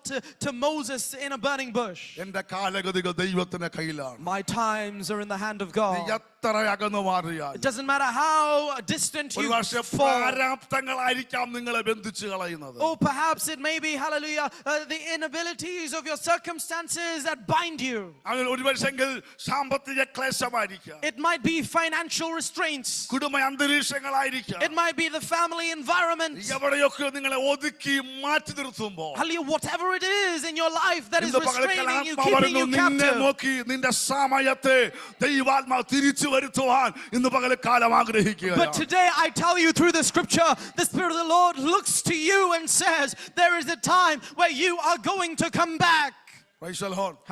to Moses in a burning bush. എന്റെ ദൈവത്തിന്റെ കയ്യിലാണ്. My times are in the hand of God. എത്ര അകന്നു മാറിയാൽ It doesn't matter how distant you fall. പ്രാരാബ്ധങ്ങളായിരിക്കാം നിങ്ങളെ ബന്ധിച്ചു കളയുന്നത്. Oh, perhaps it may be, hallelujah, the inabilities of your circumstances that bind you. ഒരുപക്ഷെങ്കിൽ സാമ്പത്തിക ക്ലേശമായിരിക്കാം. It might be financial restraints. കുടുംബ അന്തരീക്ഷങ്ങളായിരിക്കാം. It might be the family environment. എവിടെയൊക്കെ നിങ്ങളെ ഒതുക്കി മാറ്റി നിർത്തുമ്പോൾ, hallelujah, whatever it is in your life that is restraining you, keeping you captive. നോക്കി നിന്റെ സമയത്തെ ദൈവാത്മാവ് തിരിച്ചു വരുത്തുവാൻ ഇന്ന് പകൽക്കാലം ആഗ്രഹിക്കുകയാണ്. But today I tell you through the scripture, the Spirit of the Lord looks to you and says there is a time where you are going to come back.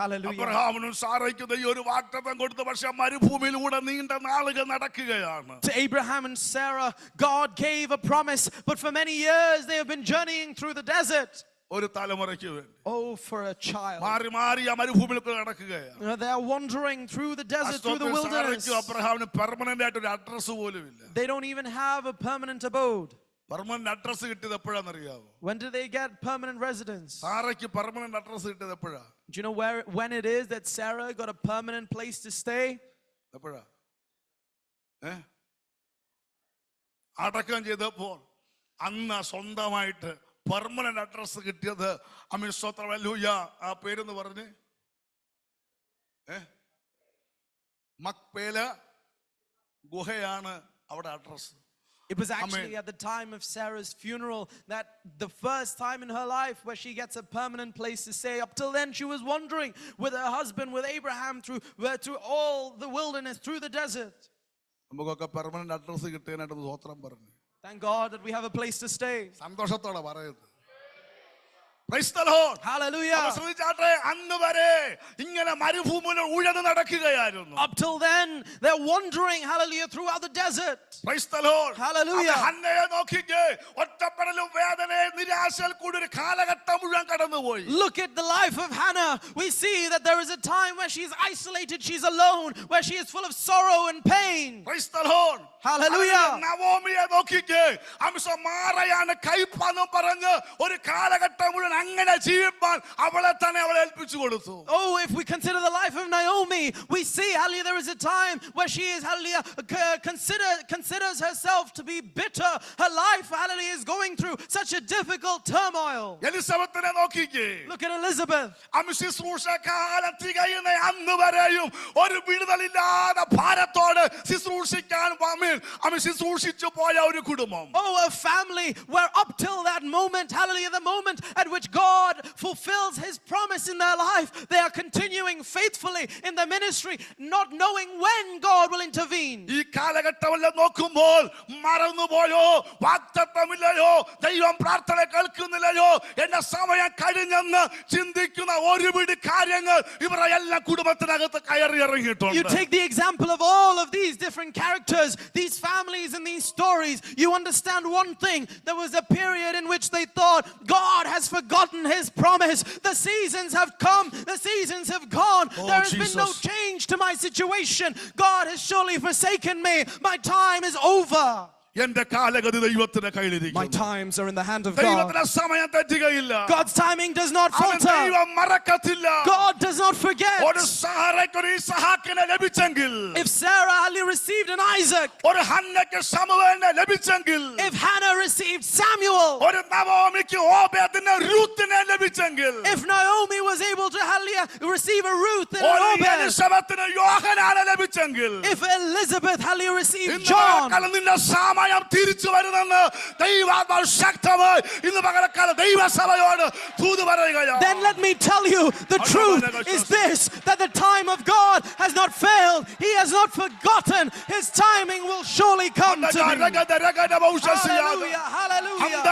Hallelujah. അബ്രഹാമിനും സാറയ്ക്കും ദൈവം ഒരു വാഗ്ദത്തം കൊടുത്തു. പക്ഷേ മരുഭൂമിയിലൂടെ നീണ്ട നാളുകൾ നടക്കുകയാണ്. To Abraham and Sarah, God gave a promise, but for many years they have been journeying through the desert. ഒരു തലമുറയ്ക്ക് വേണ്ടി. Oh, for a child. മാറി മാറി ആ മരുഭൂമിയിലൂടെ നടക്കുകയാണ്. They are wandering through the desert, through the wilderness. അബ്രഹാമിന് permanent ആയിട്ട് ഒരു അഡ്രസ് പോലും ഇല്ല. They don't even have a permanent abode. Permanent address കിട്ടിയത് എപ്പോഴാണെന്നറിയാമോ? When did they get permanent residence? സാറയ്ക്ക് പെർമനന്റ് അഡ്രസ് കിട്ടിയത് എപ്പോഴാ? Do you know when it is that Sarah got a permanent place to stay? എപ്പോഴാ? അടക്കം ചെയ്തപ്പോൾ അന്ന് സ്വന്തമായിട്ട് പെർമനന്റ് അഡ്രസ് കിട്ടിയത്. ഹല്ലേലൂയ. ആ പേരെന്ന് പറഞ്ഞ് മക്പേല ഗുഹയാണ് അവിടെ address. It was actually at the time of Sarah's funeral that the first time in her life where she gets a permanent place to stay. Up till then she was wandering with her husband, with Abraham, through all the wilderness, through the desert. നമുക്കൊക്കെ permanent address കിട്ടിയതിനായിട്ട് സ്തോത്രം പറഞ്ഞു. Thank God that we have a place to stay. സന്തോഷത്തോടെ പറയുന്നത്. Praise the Lord. Hallelujah. അന്ന് വരെ ഇങ്ങനെ മരുഭൂമിയിൽ ഉഴന്നു നടക്കുകയായിരുന്നു. Up till then they're wandering, hallelujah, throughout the desert. Praise the Lord. Hallelujah. ഹന്നയെ നോക്കിക്കേ, ഒറ്റപ്പെടലും വേദനയും നിരാശയിൽ കൂടി ഒരു കാലഘട്ടം മുഴുവൻ കടന്നുപോയി. Look at the life of Hannah. We see that there is a time where she's isolated, she's alone, where she is full of sorrow and pain. Praise the Lord. Hallelujah. നവോമിയെ നോക്കിക്കേ, മാറയാണ് കൈപ്പാന്നും പറഞ്ഞ് ഒരു കാലഘട്ടം മുഴുവൻ അങ്ങനെ ജീവിപ്പാൻ അവളെ തന്നെ അവളെ ഏൽപ്പിച്ചു കൊടുത്തു. Oh, if we consider the life of Naomi, we see, hallelujah, there is a time where she is, hallelujah, considers herself to be bitter. Her life, hallelujah, is going through such a difficult turmoil. എലിസബത്തിനെ നോക്കിക്കേ. Look at Elizabeth. ശുശ്രൂഷക്കാലം തികയുന്ന അന്ന് വരെയും ഒരു വിടുതലില്ലാതെ ഭാരത്തോട് ശുശ്രൂഷിക്കാൻ ശുശ്രൂഷിച്ചു പോയ ഒരു കുടുംബം. Oh, a family where up till that moment, hallelujah, the moment at which God fulfills his promise in their life, they are continuing faithfully in the ministry, not knowing when God will intervene. ഈ കാലഘട്ടമെല്ലാം നോക്കുമ്പോൾ മറന്നുപോയോ, വാഗ്ദത്തമില്ലയോ, ദൈവം പ്രാർത്ഥന കേൾക്കുന്നില്ലയോ, എന്റെ സമയം കഴിഞ്ഞെന്ന് ചിന്തിക്കുന്ന ഒരുപിടി കാര്യങ്ങൾ ഇവരുടെ എല്ലാ കുടുംബത്തിനകത്ത് കയറി ഇറങ്ങിയിട്ടുണ്ട്. You take the example of all of these different characters, these families and these stories, you understand one thing. There was a period in which they thought God has forgotten his promise. The seasons have come, the seasons have gone. There has been no change to my situation. God has surely forsaken me. My time is over. എന്റെ കാലഗതി ദൈവത്തിന്റെ കയ്യിലിരിക്കുന്നു. My times are in the hand of God. ദൈവത്തിന്റെ സമയം തെറ്റുകയില്ല. God's timing does not falter. ദൈവം മറക്കത്തില്ല. God does not forget. ഒരു സാറയ്ക്ക് ഒരു ഇസ്ഹാക്കിനെ ലഭിച്ചെങ്കിൽ, if Sarah only received an Isaac, ഒരു ഹന്നയ്ക്ക് ശമൂവേലിനെ ലഭിച്ചെങ്കിൽ, if Hannah received Samuel, ഒരു നവോമിക്ക് ഓബേദിനെ രൂത്തിനെ ലഭിച്ചെങ്കിൽ, if Naomi was able to receive a Ruth and an ഒരു Obed, എലിസബത്തിന് യോഹന്നാനെ ലഭിച്ചെങ്കിൽ, if Elizabeth received John, നിന്റെ സമയം തിരിച്ചു വരുമെന്ന് ദൈവാത്മാവ് ശക്തമായി ഇന്ന് പകൽക്കാലം ദൈവസഭയോട് ദൂത് പറയുകയാണ്. then let me tell you, the truth is this, that the time of God has not failed. He has not forgotten. His timing will surely come to me. Hallelujah, hallelujah,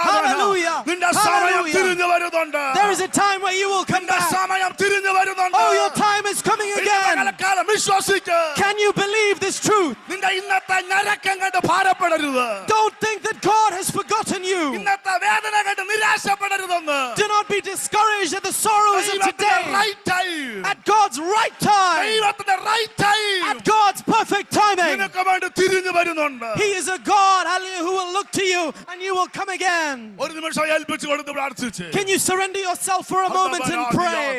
hallelujah, നിന്റെ സമയം തിരിഞ്ഞു hallelujah. വരുന്നുണ്ട്. There is a time where you will come നിന്റെ back. സമയം തിരിഞ്ഞു വരുന്നുണ്ട്. Oh, your time is coming ഇന്ന് again. പകൽക്കാലം വിശ്വസിക്ക്. Can you believe this truth? നിന്റെ ഇന്നത്തെ ഞരക്കം കണ്ട് ഭാരപ്പെടരുത്. Don't think that God has forgotten you. ഇന്നത്തെ വേദന കണ്ട് നിരാശപ്പെടരുതെന്ന്. Do not be discouraged at the sorrows of ദൈവത്തിന്റെ today. right time. At God's right time, ദൈവത്തിന്റെ right time. at God's perfect timing, നിനക്ക് വേണ്ടി തിരിഞ്ഞു വരുന്നുണ്ട്. He is a God, hallelujah, who will look to you and you will come again. ഒരു നിമിഷം ഏൽപ്പിച്ചു കൊടുത്ത് പ്രാർത്ഥിച്ച്. Can you surrender yourself for a moment and pray?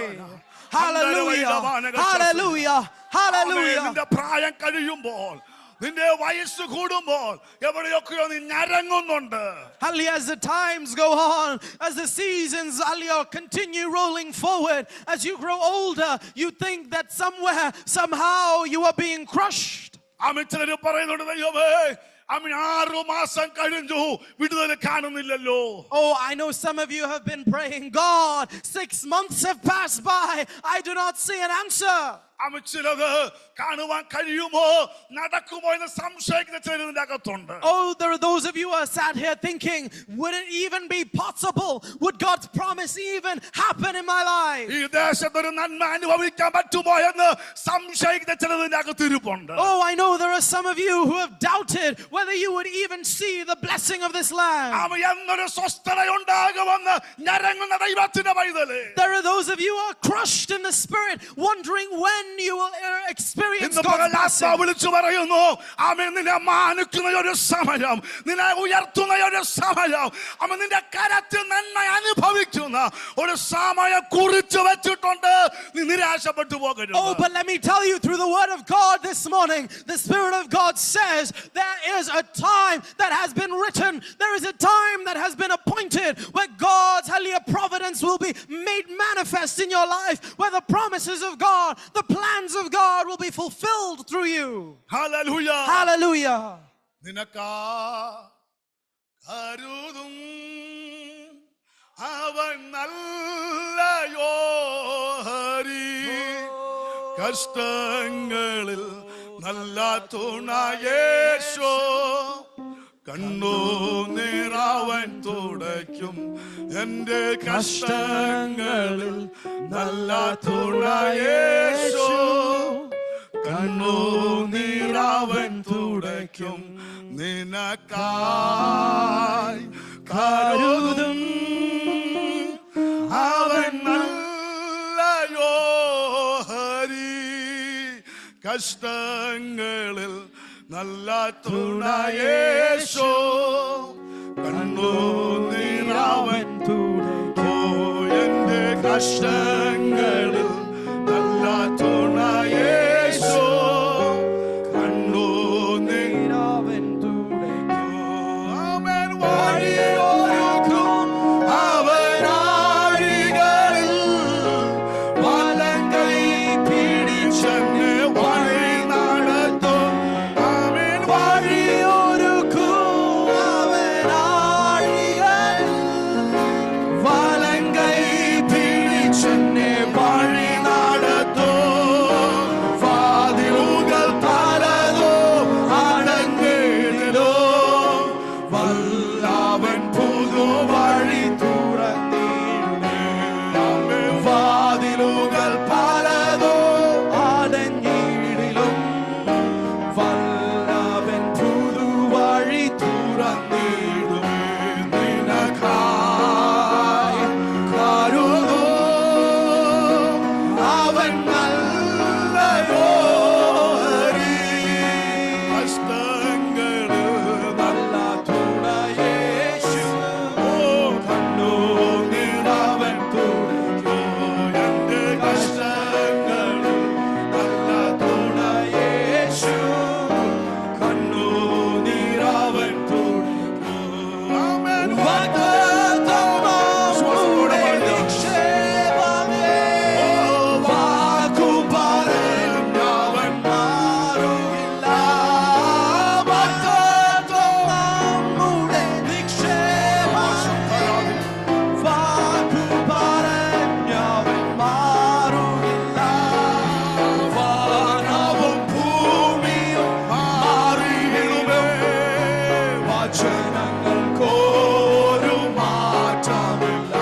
Hallelujah, hallelujah, hallelujah. നിന്റെ പ്രായം കഴിയുമ്പോൾ, നിന്റെ വയസ്സ് കൂടുമ്പോൾ എവിടെയൊക്കെയോ നീ ഞരങ്ങുന്നുണ്ട്. Hallelujah, as the times go on, as the seasons, hallelujah, continue rolling forward, as you grow older, you think that somewhere, somehow you are being crushed. അമിച്ചര് പറയുന്നുണ്ട്, ദൈവമേ 6 മാസം കഴിഞ്ഞു വിടുതൽ കാണുന്നില്ലല്ലോ. Oh, I know some of you have been praying, God, 6 months have passed by, I do not see an answer. അമിച്ചിലത് കാണുവാൻ കഴിയുമോ നടക്കുമോ എന്ന് സംശയിക്കുന്ന ചിലതിന്റെ അകത്തുണ്ട്. Oh, there are those of you who are sat here thinking, would it even be possible? Would God's promise even happen in my life? ഈ ദേശത്ത് ഒരു നന്മ അനുഭവിക്കാൻ പറ്റുമോ എന്ന് സംശയിക്കുന്ന ചിലതിന്റെ അകത്തിരിപ്പുണ്ട്. Oh, I know there are some of you who have doubted whether you would even see the blessing of this land. എന്നൊരു സ്വസ്ഥതയുണ്ടാകുമെന്ന് ഞരങ്ങുന്ന ദൈവത്തിന്റെ പൈതലേ. There are those of you who are crushed in the spirit, wondering when you will experience God's blessing. വിളിച്ചു പറയുന്നു, നിന്നെ മാനിക്കുന്ന ഒരു സമയം, നിന്നെ ഉയർത്തുന്ന ഒരു സമയം, നിന്റെ കരത്തിൽ നന്മ അനുഭവിക്കുന്ന ഒരു സമയം കുറിച്ചു വെച്ചിട്ടുണ്ട്. നീ നിരാശപ്പെട്ടു പോകരുത്. Oh, but let me tell you, through the word of God this morning, the Spirit of God says there is a time that has been written, there is a time that has been appointed where God's hallelujah providence will be made manifest in your life, where the promises of God, the plans of God will be fulfilled through you. Hallelujah. Hallelujah. നിനക്കാ കരുതും അവൻ നല്ലയോ ഹരി, കഷ്ടങ്ങളിൽ നല്ല തുണ യേശു, കണ്ണുനീരവൻ തുടയ്ക്കും എന്റെ കഷ്ടങ്ങളിൽ നല്ല തുണ യേശു, കണ്ണുനീരവൻ തുടയ്ക്കും നിനക്കായി കഷ്ടങ്ങളിൽ നല്ല തുണയേശോ കണ്ണു നീരാവൻ എന്റെ കഷ്ടങ്ങളിൽ നല്ല തുണയേശോ കണ്ണു നീരാവൻ അവൻ വഴിയൊരുക്കും അവനാഴികളിൽ വലങ്കൈ പിടിച്ചെന്നെ വഴി നടത്തും അവൻ വഴിയൊരുക്കും അവനാഴികളിൽ വലങ്കൈ പിടിച്ചെന്നെ വഴി നടത്തും വാതിലുകൾ പലതോ അടങ്ങിടലോ വല്ലവൻ പുതുവഴി തുറന്നിടുമേ വാതിലുകൾ പലതോ അടഞ്ഞിടിലും വല്ലവൻ പുതുവഴി തുറന്നിടുമേ നിനക്കായി കരുതോ അവൻ നല്ലയോ ഹരി കഷ്ടങ്ങളിൽ നല്ല തുണയേശു കണ്ണു നീരാവൻ തുണയോ എന്റെ കഷ്ടങ്ങളിൽ നല്ല തുണയേശു കണ്ണു നീരാവൻ തുണയോ അവൻ വാഗ്ദത്തമോടെ നിക്ഷേപമേ വാക്കു പറഞ്ഞവൻ മാറുകില്ല വാഗ്ദത്തമോടെ നിക്ഷേപമേ വാക്കു പറഞ്ഞവൻ മാറുകില്ല വാനവും ഭൂമിയും മാറിയിടുമേ വചനങ്ങൾക്കൊരു മാറ്റമില്ല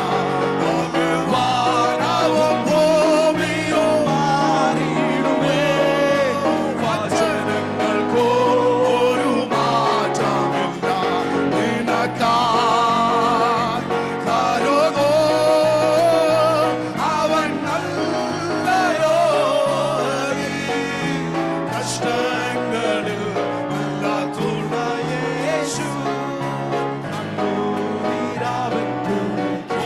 വാനവും ഭൂമിയും മാറിയിടുമേ വചനങ്ങൾക്കൊരു മാറ്റമില്ല നിനക്കായി കരുതോ അവൻ നല്ലയോ ഹരി കഷ്ടങ്ങളിൽ നല്ല തുണയേശു കണ്ണു നീരാവൻ ഓ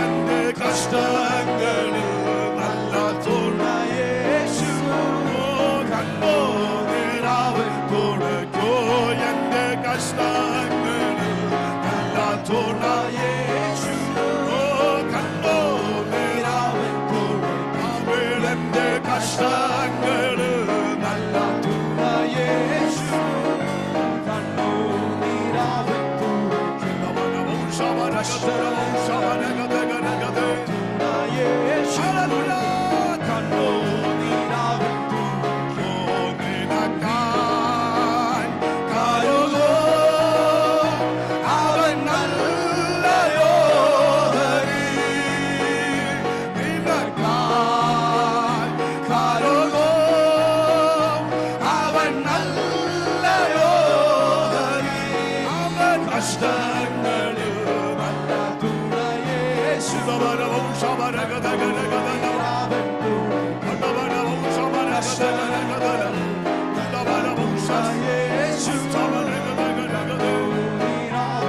എന്റെ കഷ്ടങ്ങളിൽ നല്ല തുണയേശു കണ്ണു നീരാവൻ തുണയ്ക്കോ എന്റെ കഷ്ടങ്ങളിൽ നല്ല തുണയേശു കണ്ണു നീരാവൻ തുണയ്ക്കോ എന്റെ കഷ്ടങ്ങളിൽ നല്ല തുണയേശു കണ്ണു നീരാവൻ അവൻ നല്ലയോ ഹരി നിനക്കായി കരുതോ അവൻ നല്ലയോ ഹരി അവൻ കഷ്ടങ്ങളിൽ നല്ല തുണയേശു ശബരവും ശബരഗദഗദഗദഗദ കണ്ടവനവും ശബരഗദഗദഗദ കണ്ടവനവും യേശു ശബരഗദഗദഗദ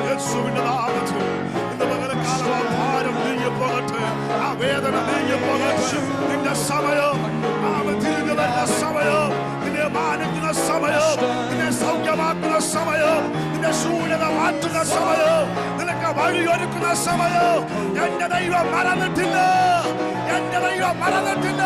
യേശുവിന്റെ നാമത്തിൽ ഇന്ന് പകൽക്കാലം ആ ഭാരം നീങ്ങിപ്പോകട്ടെ ആ വേദന നീങ്ങിപ്പോകട്ടെ നിന്റെ സമയം അവൻ തിരിഞ്ഞു വരുന്ന സമയം നിന്നെ മാനിക്കുന്ന സമയം നിന്നെ സൗഖ്യമാക്കുന്ന സമയം നിന്റെ ശൂന്യത മാറ്റുന്ന സമയം നിനക്ക് വഴിയൊരുക്കുന്ന സമയം എന്റെ ദൈവം മറന്നിട്ടില്ല എന്റെ ദൈവം മറന്നിട്ടില്ല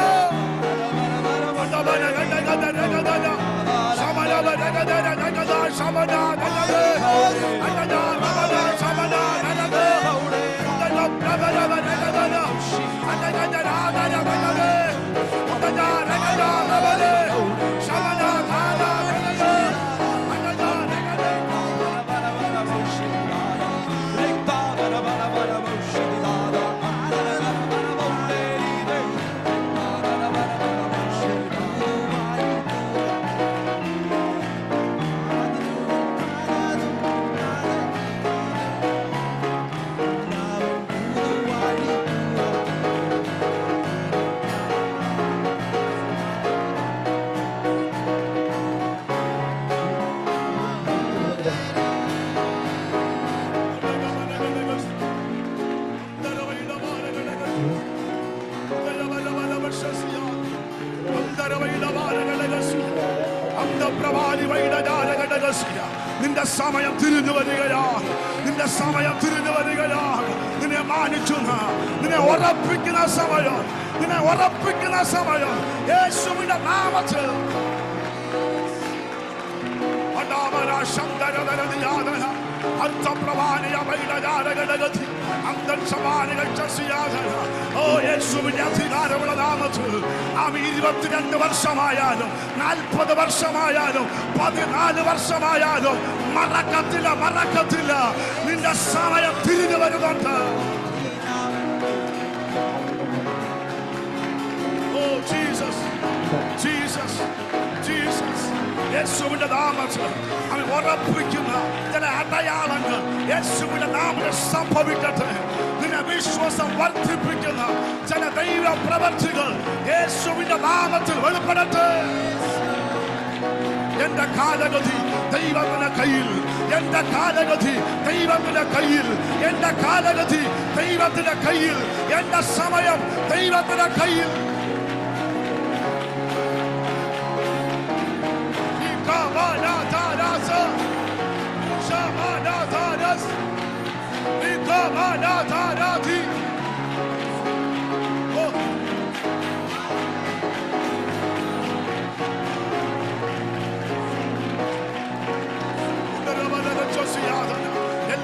സമയം തിരിഞ്ഞു വരികയാ. നിന്റെ സമയം തിരിഞ്ഞു വരികയാ. നിന്നെ മാനിക്കുന്ന, നിന്നെ ഉറപ്പിക്കുന്ന സമയം, നിന്നെ ഉറപ്പിക്കുന്ന സമയം യേശുവിന്റെ നാമത്തിൽ. യേശുവിന്റെ അധികാരമുള്ള നാമത്തിൽ 22 വർഷമായാലും 40 വർഷമായാലും 14 വർഷമായാലും മറക്കത്തില്ല. നിന്റെ സമയം തിരിഞ്ഞു വരുന്നുണ്ട്. Oh Jesus, Jesus, Jesus. യേശുവിന്റെ നാമത്തിൽ അവൻ ഉറപ്പിക്കുന്ന ചില അടയാളങ്ങൾ യേശുവിന്റെ നാമത്തിൽ സംഭവിക്കട്ടെ. നിന്നെ വിശ്വാസം വർദ്ധിപ്പിക്കുന്ന ചില ദൈവ പ്രവർത്തികൾ യേശുവിന്റെ നാമത്തിൽ വെളിപ്പെടട്ടെ. എന്റെ കാലഗതി ദൈവത്തിന്റെ കയ്യിൽ, എന്റെ കാലഗതി ദൈവത്തിന്റെ കയ്യിൽ, എന്റെ കാലഗതി ദൈവത്തിന്റെ കയ്യിൽ, എന്റെ സമയം ദൈവത്തിന്റെ കയ്യിൽ.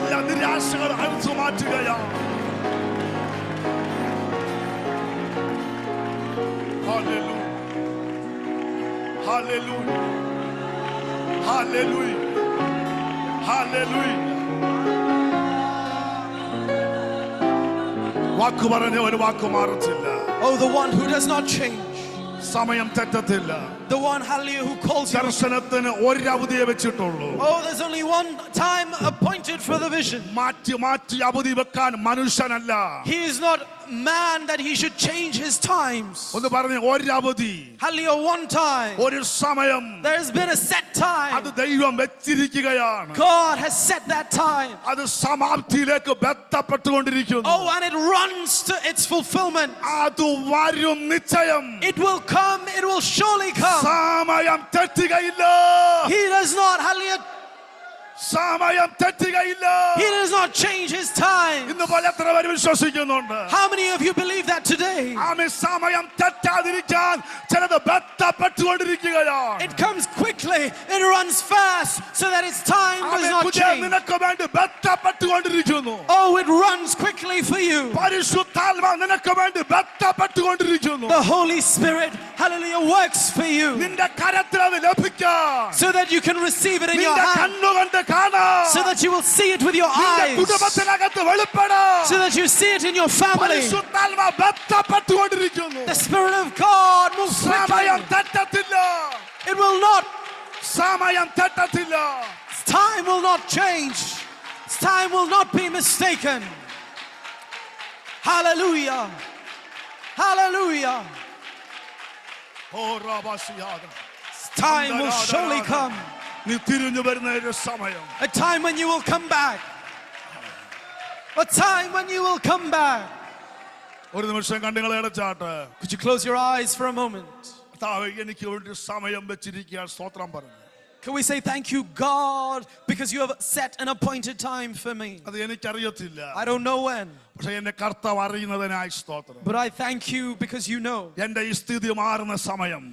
എല്ലാ നിരാശകളും അഴിച്ചു മാറ്റുകയാണ്. Hallelujah. Hallelujah. Hallelujah. Hallelujah. വാക്ക് പറഞ്ഞ ഒരു വാക്ക് മാറത്തില്ല. Oh, the one who does not change. സമയം തെറ്റത്തില്ല. The one, hallelujah, who calls you. ദർശനത്തിന് ഒരു അവധിയെ വെച്ചിട്ടുള്ളൂ. Oh, there's only one time appointed for the vision. മാറ്റി അവധി വെക്കാൻ മനുഷ്യനല്ല. He is not man that he should change his times. ഒന്ന് പറഞ്ഞ ഒരു അവധി. Hallelujah, one time. ഒരു സമയം. There has been a set time. അത് ദൈവം വെച്ചിരിക്കുകയാണ്. God has set that time. അത് സമാപ്തിയിലേക്ക് ബന്ധപ്പെട്ടുകൊണ്ടിരിക്കുന്നു. Oh, and it runs to its fulfillment. അത് വരും നിശ്ചയം. It will come, it will surely come. സമയം തെറ്റുകയില്ല. He does not, hallelujah, സമയം തെറ്റുകയില്ല. he does not change his time. ഇന്ന് പോലെ എത്ര പേര് വിശ്വസിക്കുന്നുണ്ട്? How many of you believe that today? ആമേൻ. സമയം തെറ്റാതിരിക്കാൻ ചിലത് ബന്ധപ്പെട്ടുകൊണ്ടിരിക്കുകയാണ്. It comes quickly, it runs fast, so that its time does not change. നിനക്ക് വേണ്ടി ബന്ധപ്പെട്ടുകൊണ്ടിരിക്കുന്നു. Oh, it runs quickly for you. പരിശുദ്ധാത്മാവ് നിനക്ക് വേണ്ടി ബന്ധപ്പെട്ടുകൊണ്ടിരിക്കുന്നു. The Holy Spirit, hallelujah, works for you, നിന്റെ കരത്തിൽ അത് ലഭിക്കാൻ, so that you can receive it in your നിന്റെ hand, കണ്ണുകൊണ്ട് കാണാൻ, so that you will see it with your നിന്റെ eyes, കുടുംബത്തിനകത്ത് വെളിപ്പെടാൻ, so that you see it in your family. പരിശുദ്ധാത്മാവ് ബന്ധപ്പെട്ടുകൊണ്ടിരിക്കുന്നു. The Spirit of God moves സമയം quickly. തെറ്റത്തില്ല. It will not, സമയം തെറ്റത്തില്ല. time will not change. Time will not be mistaken. Hallelujah. Hallelujah. Oh റബസിയാദ. Time will surely come. നീ തിരിഞ്ഞു വരുന്ന ഒരു സമയം. A time when you will come back. A time when you will come back. ഒരു നിമിഷം കണ്ണുകളെ അടച്ചാട്ട്. Could you close your eyes for a moment? കർത്താവേ, എനിക്ക് ഒരു സമയം വെച്ചിരിക്കാൻ സ്തോത്രം പറഞ്ഞു. Can we say thank you, God, because you have set an appointed time for me? അത് എനിക്കറിയത്തില്ല. I don't know when, പക്ഷെ എന്നെ കർത്താവ് അറിയുന്നതിനായി സ്തോത്രം. but I thank you because you know. എന്റെ ഈ സ്ഥിതി മാറുന്ന സമയം,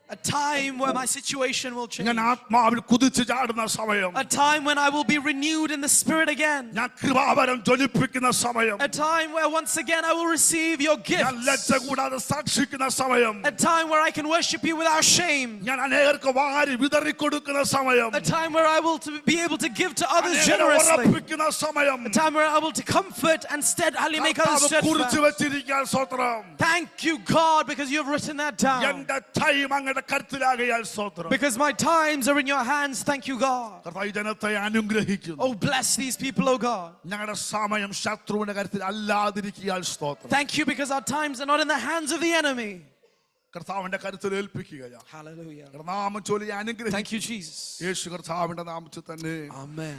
A time where my situation will change. ഞാൻ ആത്മാവിൽ കുതിച്ചു ചാടുന്ന സമയം, A time when I will be renewed in the Spirit again. ഞാൻ കൃപാവരം ജ്വലിപ്പിക്കുന്ന സമയം, A time where once again I will receive your ഞാൻ ലജ്ജ gifts. കൂടാതെ സാക്ഷിക്കുന്ന സമയം, A time where I can worship you without shame. ഞാൻ അനേകർക്ക് വാരി വിതറിക്കൊടുക്കുന്ന സമയം, A time where I will be able to give to others അനേകരെ generously. ഉറപ്പിക്കുന്ന സമയം, A time where I will to comfort and steadily make others കർത്താവ് കുറിച്ച് steadfast. വെച്ചിരിക്കാൻ സ്തോത്രം. Thank you, God, because you have written that down. എന്റെ time അങ്ങയുടെ കരുത്തിലാകയാൽ സ്തോത്രം. Because my times are in your hands. Thank you, God. കർത്താവ് ഈ ജനത്തെ അനുഗ്രഹിക്കുന്നു. Oh, bless these people, oh God. ഞങ്ങളുടെ സമയം ശത്രുവിന്റെ കരുത്തിൽ അല്ലാതിരിക്കാൻ സ്തോത്രം. Thank you because our times are not in the hands of the enemy. കർത്താവിന്റെ കരുത്തിൽ ഏൽപ്പിക്കുകയാണ്. Hallelujah. നാമം ചൊല്ലി Thank അനുഗ്രഹിക്കും. you, Jesus. യേശു കർത്താവിന്റെ നാമത്തിൽ തന്നെ Amen.